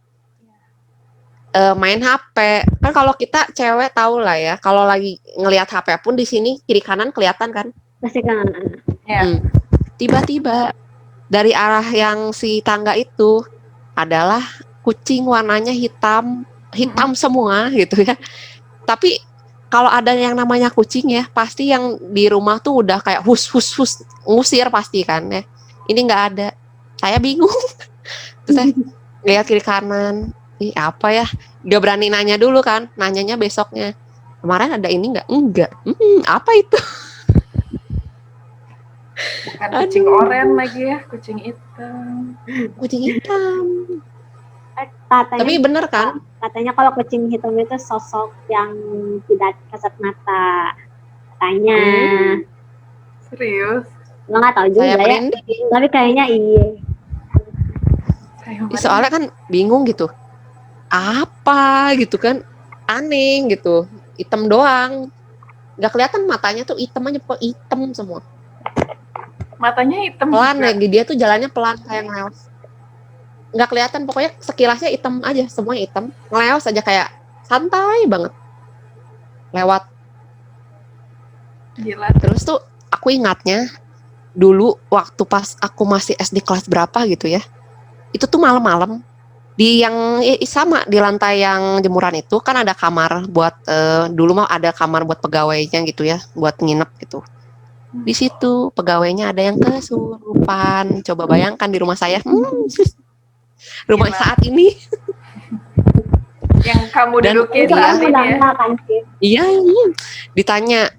Main HP kan, kalau kita cewek tahu lah ya, kalau lagi ngelihat HP pun di sini kiri kanan kelihatan kan. Pasti kan. Tiba-tiba dari arah yang si tangga itu adalah kucing, warnanya hitam semua gitu ya. Tapi kalau ada yang namanya kucing ya, pasti yang di rumah tuh udah kayak hus ngusir pasti kan ya. Ini nggak ada, saya bingung. Terus saya lihat kiri kanan, apa ya, gak berani nanya dulu kan, nanyanya besoknya, kemarin ada ini enggak, apa itu. Bukan kucing oranye lagi ya, kucing hitam. Katanya, tapi bener kan, katanya kalau kucing hitam itu sosok yang tidak kasat mata, katanya. Serius? Lo nggak tahu juga ya, tapi kayaknya iya. Soalnya kan bingung gitu, apa gitu kan, aneh gitu, hitam doang, nggak kelihatan matanya tuh, hitam aja, hitam semua, matanya hitam pelan juga. lagi, dia tuh jalannya pelan kayak ngeleos, nggak kelihatan, pokoknya sekilasnya hitam aja, semua hitam, ngeleos aja kayak santai banget lewat. Gila. Terus tuh aku ingatnya dulu waktu pas aku masih SD kelas berapa gitu ya, itu tuh malam-malam di yang sama di lantai yang jemuran itu kan ada kamar buat dulu mah ada kamar buat pegawainya gitu ya, buat nginep gitu. Di situ pegawainya ada yang kesurupan. Coba bayangkan di rumah saya, rumah Gila. saat ini. Yang kamu Dan dudukin dia, saat ini ya. Iya, ditanya,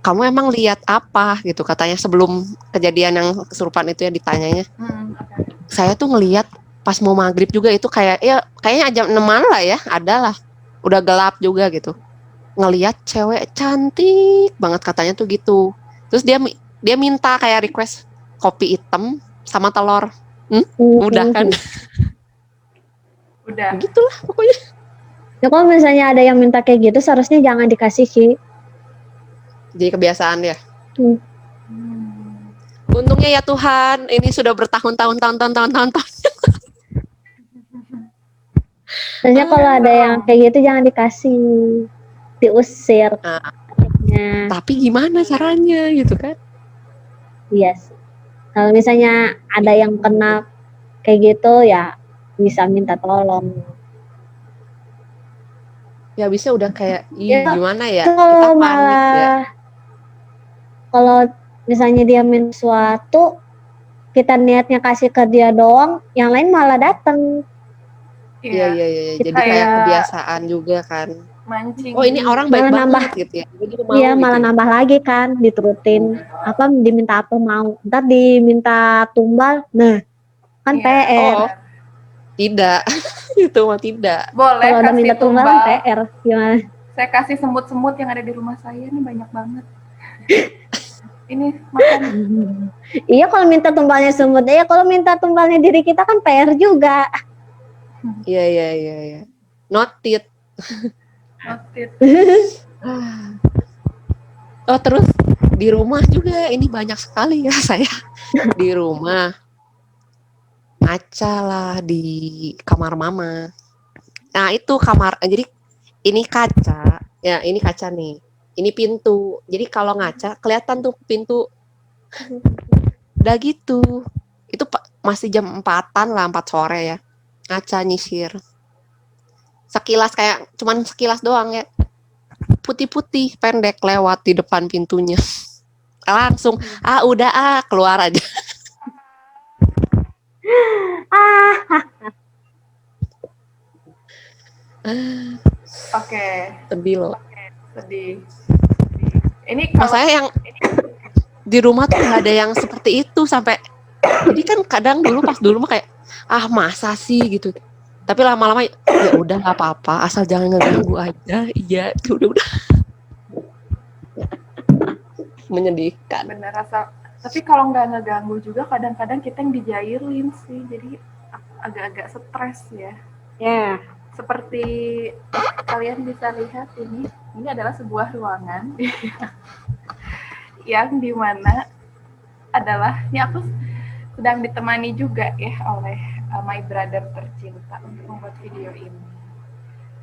kamu emang lihat apa gitu, katanya sebelum kejadian yang kesurupan itu ya, ditanyanya. Saya tuh ngelihat pas mau maghrib juga itu kayak, ya kayaknya jam 6 lah ya, adalah udah gelap juga gitu, ngelihat cewek cantik banget katanya tuh gitu. Terus dia minta kayak request kopi hitam sama telur. Udah kan. Udah. Gitulah pokoknya. Ya kalau misalnya ada yang minta kayak gitu, seharusnya jangan dikasih sih. Jadi kebiasaan ya. Untungnya ya Tuhan, ini sudah bertahun-tahun. Seharusnya kalau ada yang kayak gitu jangan dikasih, diusir. Tapi gimana caranya gitu kan? Iya sih. Kalau misalnya ada yang kena kayak gitu ya bisa minta tolong. Ya bisa udah kayak, gimana ya? Kalau Kita panik ya. Kalau misalnya dia minta sesuatu, kita niatnya kasih ke dia doang, yang lain malah datang. Iya. Jadi kayak kebiasaan juga kan. Mancing. Oh ini orang baik banget gitu ya. Iya, malah nambah lagi kan, diturutin. Apa diminta apa mau. Ntar diminta tumbal, nah kan PR. Oh, tidak. Itu mah tidak. Boleh kalau udah minta tumbal kan PR, gimana? Saya kasih semut-semut yang ada di rumah saya nih banyak banget. ini makan. Iya, kalau minta tumbalnya semut ya, kalau minta tumbalnya diri kita kan PR juga. Iya. Noted. Notit. Oh, terus di rumah juga ini banyak sekali ya saya. Di rumah ngaca lah di kamar mama. Nah, itu kamar. Jadi ini kaca. Ya, ini kaca nih. Ini pintu. Jadi kalau ngaca kelihatan tuh pintu. Udah gitu. Itu masih jam 4-an lah, 4 sore ya. Ngaca nyisir. Sekilas kayak cuman sekilas doang ya. Putih-putih pendek lewat di depan pintunya. Langsung udah keluar aja. Ah, Oke, Sedih loh. sedih. Ini kalau Saya yang di rumah tuh nggak ada yang seperti itu sampai. Jadi kan kadang pas dulu mah kayak masa sih gitu. Tapi lama-lama ya udah nggak apa-apa, asal jangan ngeganggu aja. Iya, udah. Menyedihkan. bener rasa. Tapi kalau nggak ngeganggu juga kadang-kadang kita yang dijailin sih, jadi agak-agak stres ya. ya. Seperti kalian bisa lihat ini adalah sebuah ruangan yang dimana ini aku sedang ditemani juga ya oleh my brother tercinta untuk membuat video ini.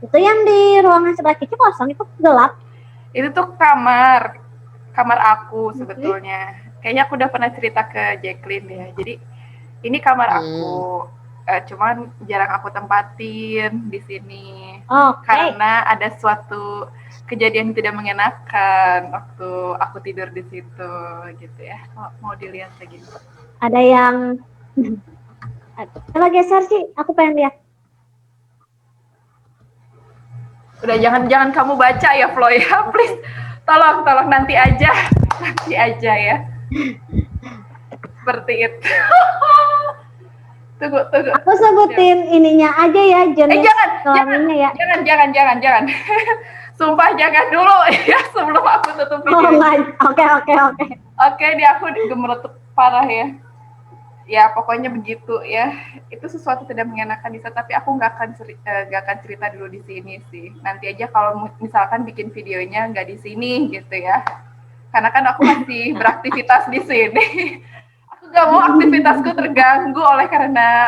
Itu yang di ruangan sebelah Cici kosong, itu gelap. Itu tuh kamar aku sebetulnya. Kayaknya aku udah pernah cerita ke Jacqueline ya. Jadi ini kamar aku. Cuman jarang aku tempatin di sini. Karena ada suatu kejadian yang tidak mengenakan waktu aku tidur di situ gitu ya. Mau dilihat lagi. Ada yang coba geser sih, aku pengen lihat. Udah jangan kamu baca ya Flo ya, please. Tolong nanti aja ya. Seperti itu. Tunggu. Aku sebutin ininya aja ya, jenis kelaminnya ya. Jangan. Sumpah jangan dulu ya sebelum aku tutup video. Oke. Oke, ini aku gemeretuk parah ya. Ya pokoknya begitu ya. Itu sesuatu tidak mengenakan bisa, tapi aku nggak akan cerita dulu di sini sih. Nanti aja kalau misalkan bikin videonya nggak di sini gitu ya. Karena kan aku masih beraktivitas di sini. Gak mau aktivitasku terganggu oleh karena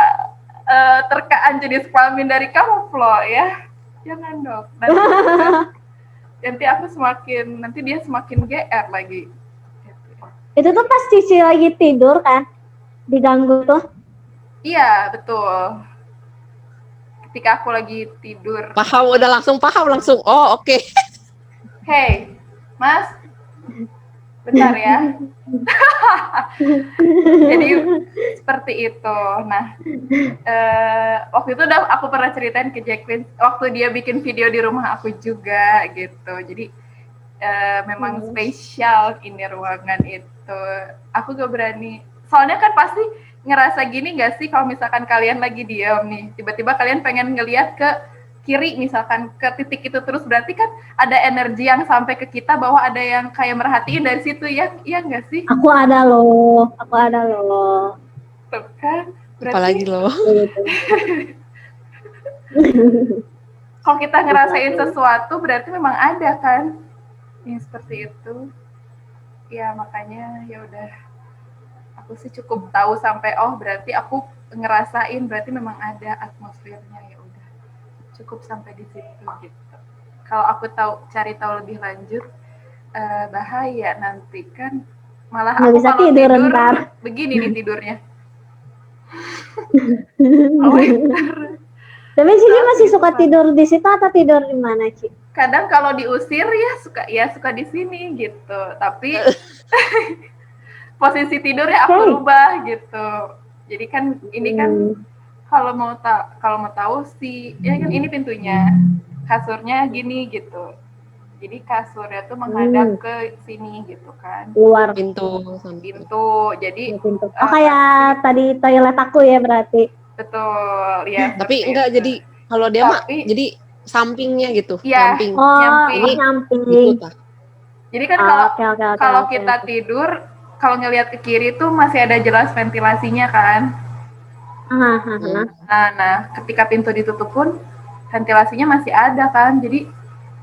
terkaan jenis kelamin dari kamu Flo ya. Jangan dong. Nanti dia semakin GR lagi. Itu tuh pas Cici lagi tidur kan, diganggu tuh. Iya betul. Ketika aku lagi tidur. Langsung paham. Oh oke. Hey Mas, bentar ya. Jadi seperti itu. Nah, waktu itu udah aku pernah ceritain ke Jacqueline waktu dia bikin video di rumah aku juga gitu. Jadi memang spesial ini ruangan itu. Aku gak berani. Soalnya kan pasti ngerasa gini gak sih kalau misalkan kalian lagi diam nih, tiba-tiba kalian pengen ngelihat ke kiri misalkan ke titik itu terus, berarti kan ada energi yang sampai ke kita bahwa ada yang kayak merhatiin dari situ ya, iya nggak sih? Aku ada loh. Tuh kan, berarti apalagi loh. kalau kita ngerasain sesuatu berarti memang ada kan yang seperti itu. Ya makanya ya udah, aku sih cukup tahu sampai berarti aku ngerasain berarti memang ada atmosfernya, ya udah cukup sampai di situ gitu. Kalau aku cari tahu lebih lanjut bahaya nanti kan, malah aku bisa kalau tidur begini nih tidurnya. Tapi Cici masih suka tidur di situ atau tidur di mana, Ci? Kadang kalau diusir suka di sini gitu, tapi posisi tidurnya aku rubah gitu. Jadi kan ini kan kalau mau tahu sih ya kan, ini pintunya, kasurnya gini gitu. Jadi kasurnya tuh menghadap ke sini gitu kan. Luar pintu. Jadi kayak tadi toilet aku ya berarti. Betul, ya. Tapi enggak, jadi kalau dia mah jadi sampingnya gitu, ya, nyamping. Nyamping. Gitu, Jadi kan kalau Oke, oke, oke, kalau oke, kita oke. tidur, kalau ngelihat ke kiri tuh masih ada jelas ventilasinya kan. Ah, ah, Hmm. ah. Nah, ketika pintu ditutup pun ventilasinya masih ada kan. Jadi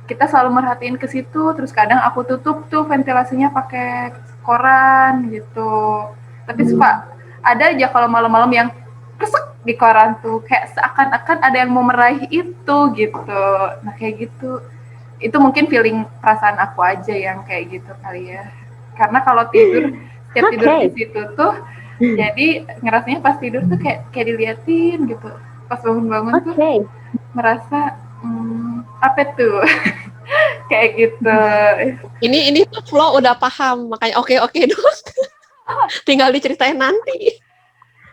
kita selalu merhatiin ke situ. Terus kadang aku tutup tuh ventilasinya pakai koran gitu. Tapi suka ada aja kalau malam-malam yang kesek di koran tuh kayak seakan-akan ada yang mau meraih itu gitu. Nah kayak gitu. Itu mungkin feeling perasaan aku aja yang kayak gitu kali ya. Karena kalau tidur, setiap tidur di Oke. situ tuh, jadi ngerasanya pas tidur tuh kayak diliatin gitu. Pas bangun-bangun tuh Oke. merasa apa tuh kayak gitu. Ini tuh Flo udah paham, makanya oke dong. Tinggal diceritain nanti.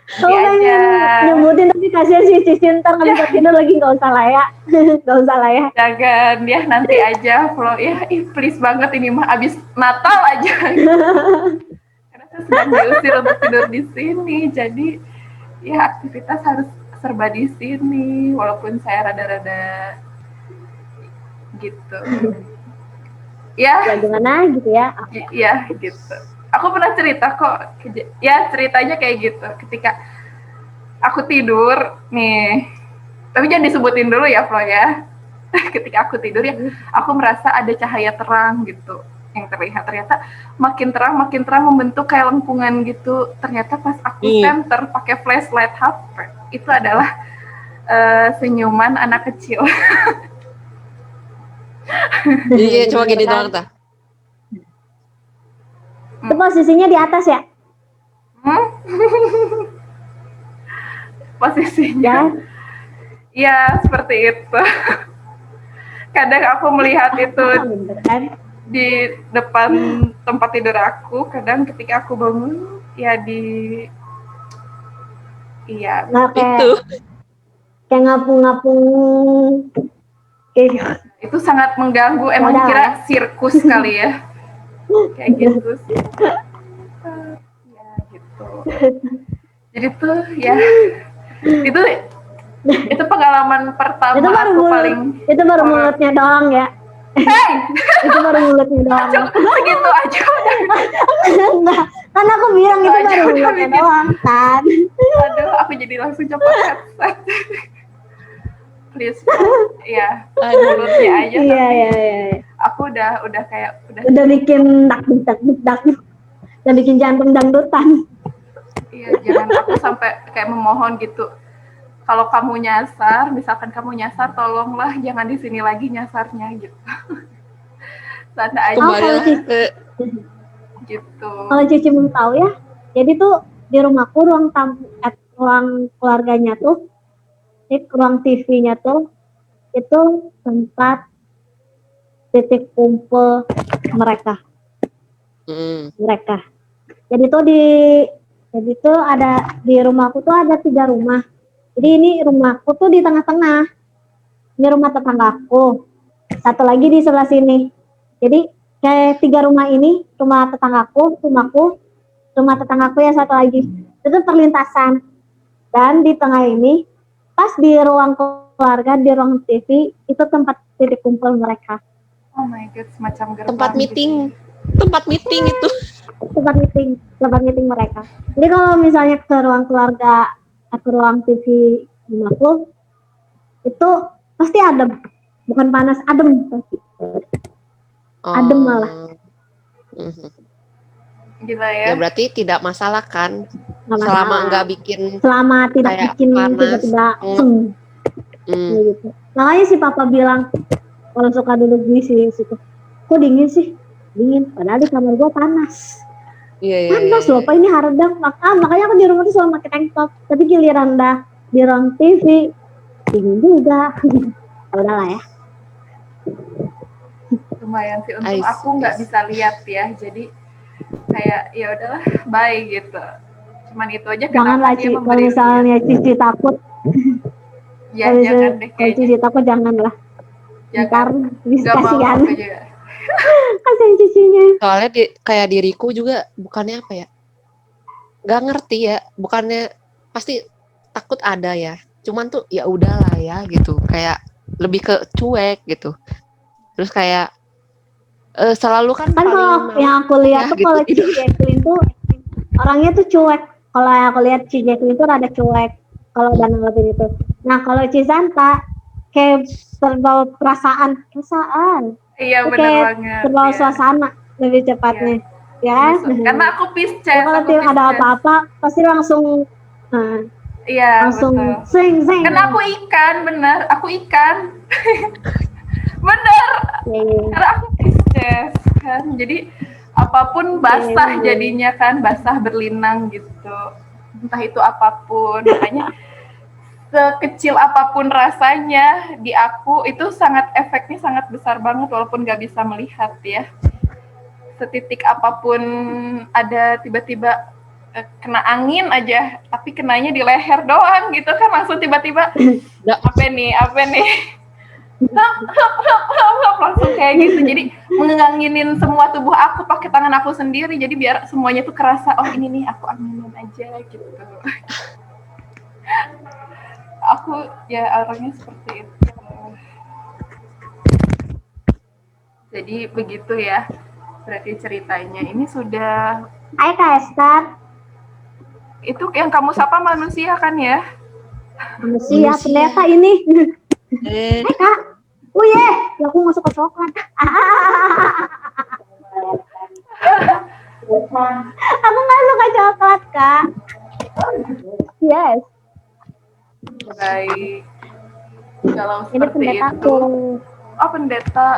Nanti Kamu aja. pengen nyebutin tapi kasihan sih Cici ntar nggak bisa tidur lagi, nggak usah lah ya. Nggak usah lah ya. Jangan ya, nanti aja Flo ya. Please banget ini mah abis Natal aja. Karena saya sedang diusir untuk tidur di sini. Jadi ya aktivitas harus serba di sini walaupun saya rada-rada gitu. Ya Ya, gimana gitu ya. iya gitu. Aku pernah cerita kok. Ya ceritanya kayak gitu. Ketika aku tidur nih, tapi jangan disebutin dulu ya Flo ya. Ketika aku tidur ya, aku merasa ada cahaya terang gitu yang terlihat. Ternyata makin terang membentuk kayak lengkungan gitu. Ternyata pas aku center pakai flashlight HP, itu adalah senyuman anak kecil. Iya, coba gini Bener kan? doang ta. Itu posisinya di atas ya? Posisinya ya seperti itu. Kadang aku melihat itu Bener kan? di depan tempat tidur aku. Kadang ketika aku bangun ya iya Nggak Itu. kayak ngapung-ngapung. Kayak itu sangat mengganggu. ya Emang udah lah ya. kira sirkus kali ya, kayak gitu sih. Ya gitu. Jadi tuh ya itu pengalaman pertama Itu baru aku mulut, paling itu baru horor. mulutnya doang ya. Hey, Itu baru mulutnya doang. segitu aja udah. Enggak, kan aku bilang Itu itu aja baru udah mulutnya bikin. doang kan. Aduh, aku jadi langsung copot headset. Please, ya mulutnya aja Iya, tapi iya, iya. aku udah kayak Udah bikin dak udah bikin jantung dangdutan. iya jangan aku sampai kayak memohon gitu. Kalau kamu nyasar, misalkan kamu nyasar, tolonglah jangan di sini lagi nyasarnya gitu. Tanda aja Kembalilah kalau ke gitu. Kalau Cici mau tahu ya, jadi tuh di rumahku ruang keluarganya tuh, ruang TV-nya tuh itu tempat titik kumpul mereka. Jadi tuh ada di rumahku tuh ada 3 rumah. Jadi ini rumahku tuh di tengah-tengah. Ini rumah tetanggaku. Satu lagi di sebelah sini. Jadi kayak 3 rumah ini, rumah tetanggaku, rumah tetanggaku yang satu lagi. Itu perlintasan. Dan di tengah ini, pas di ruang keluarga, di ruang TV, itu tempat titik kumpul mereka. Oh my god, semacam gerbang tempat meeting. gitu. Tempat meeting itu. Tempat meeting mereka. Jadi kalau misalnya ke ruang keluarga atau ruang TV rumahku, itu pasti adem. Bukan panas, adem pasti. Adem malah. Gila ya. Ya berarti tidak masalah kan? Nggak Selama masalah. nggak bikin Selama tidak kayak bikin panas. tiba-tiba gitu. Makanya si papa bilang kalau suka duduk di situ, kok dingin sih? Dingin. Padahal di kamar gua panas. Iya. Panas loh, Pak, ini haredang. Makanya aku di rumah tuh selalu pakai tank top. Tapi giliran dah di ruang TV dingin juga. Udahlah ya. Lumayan sih, untung aku nggak bisa lihat ya, jadi kayak ya udahlah, bye gitu. Cuman itu aja. Janganlah kenapa dia kalau memberi misalnya Cici takut. ya jangan deh Kalau Cici kayaknya. takut janganlah. Ntar bisa Nggak mau kasihan. aku juga. Kasihan Cicinya. Soalnya kayak diriku juga bukannya apa ya? Gak ngerti ya, bukannya pasti takut ada ya. Cuman tuh ya udahlah ya gitu. Kayak lebih ke cuek gitu. Terus kayak selalu kan Kan kalau paling yang aku lihat ya, tuh gitu. kalau Ci Jacqueline tuh orangnya tuh cuek. Kalau yang aku lihat Ci Jacqueline tuh rada cuek kalau udah nanggepin itu. Nah kalau Ci Santa kayak terbawa perasaan. Iya Itu bener kayak banget. terbawa Iya. suasana lebih cepatnya. Ya. Karena aku Jadi Pisces, kalau aku tim ada Pisces. apa-apa pasti langsung Iya langsung betul. sing. Karena aku ikan, bener. Aku ikan. Bener. Iya. Karena aku Pisces kan. Jadi apapun basah Iya. jadinya kan, basah berlinang gitu. Entah itu apapun. Makanya sekecil apapun rasanya di aku itu sangat efeknya sangat besar banget walaupun nggak bisa melihat ya. Setitik apapun ada tiba-tiba kena angin aja, tapi kenanya di leher doang gitu kan langsung tiba-tiba apa nih langsung kayak gitu. Jadi menganginin semua tubuh aku pakai tangan aku sendiri, jadi biar semuanya tuh kerasa, oh ini nih aku anginin aja gitu. Aku ya orangnya seperti itu. Jadi begitu ya berarti ceritanya. Ini sudah Hai Kak Esther. itu yang kamu sapa manusia kan ya? Manusia pendeta ini. Eh, Hai Kak. Oh ya, aku masuk ke coklat. Aku nggak suka coklat Kak. Yes. Baik. Kalau Ini seperti pendetaku. itu. Oh pendeta.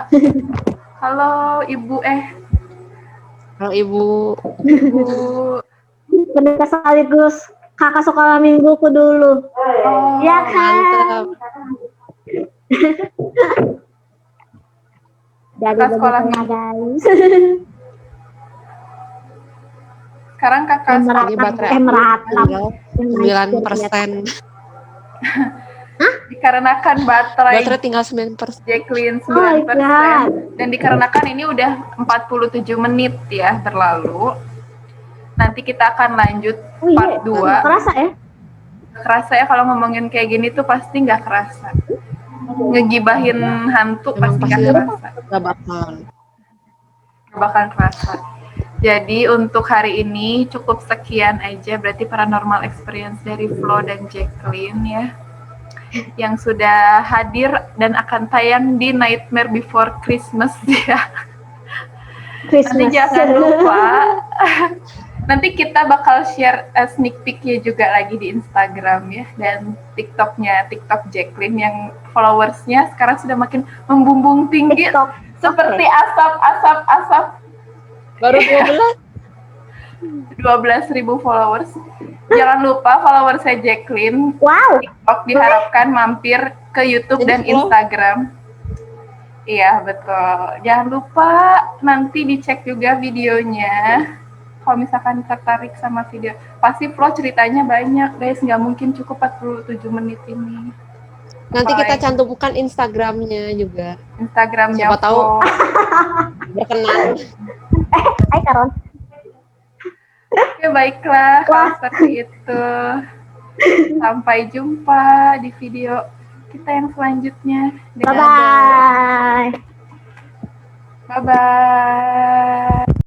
Halo ibu kalau ibu ibu. Pendeta sekaligus kakak sekolah mingguku dulu. Oh, Ya kan. mantap. Jadi Kakak sekolah begitulah minggu. guys. Sekarang kakak Jadi baterai aku meratap. tinggal 9%. dikarenakan baterai Baterai tinggal 9%. Jacqueline 9%, Oh my God. dan dikarenakan ini udah 47 menit ya berlalu. Nanti kita akan lanjut Oh iya, part 2. kerasa ya? Kerasa ya kalau ngomongin kayak gini tuh pasti nggak kerasa. Ngegibahin hantu Emang pasti nggak pasti kerasa. nggak bakal. Nggak bakal kerasa. Jadi untuk hari ini cukup sekian aja, berarti paranormal experience dari Flo dan Jacqueline ya, yang sudah hadir dan akan tayang di Nightmare Before Christmas ya. Nanti jangan lupa, nanti kita bakal share sneak peek-nya juga lagi di Instagram ya, dan TikTok-nya, TikTok Jacqueline yang followersnya sekarang sudah makin membumbung tinggi, TikTok. seperti asap. Baru 12.000 followers. Jangan lupa follower saya Jacqueline. Wow. TikTok diharapkan mampir ke YouTube dan Instagram. Iya betul. Jangan lupa nanti dicek juga videonya. Kalau misalkan tertarik sama video, pasti Flo ceritanya banyak guys. Nggak mungkin cukup 47 menit ini. Nanti kita cantumkan Instagramnya juga. Instagramnya Siapa tahu Flo. berkenan. Hai Karon. Oke baiklah kalau seperti itu. Sampai jumpa di video kita yang selanjutnya. Bye bye. Bye bye.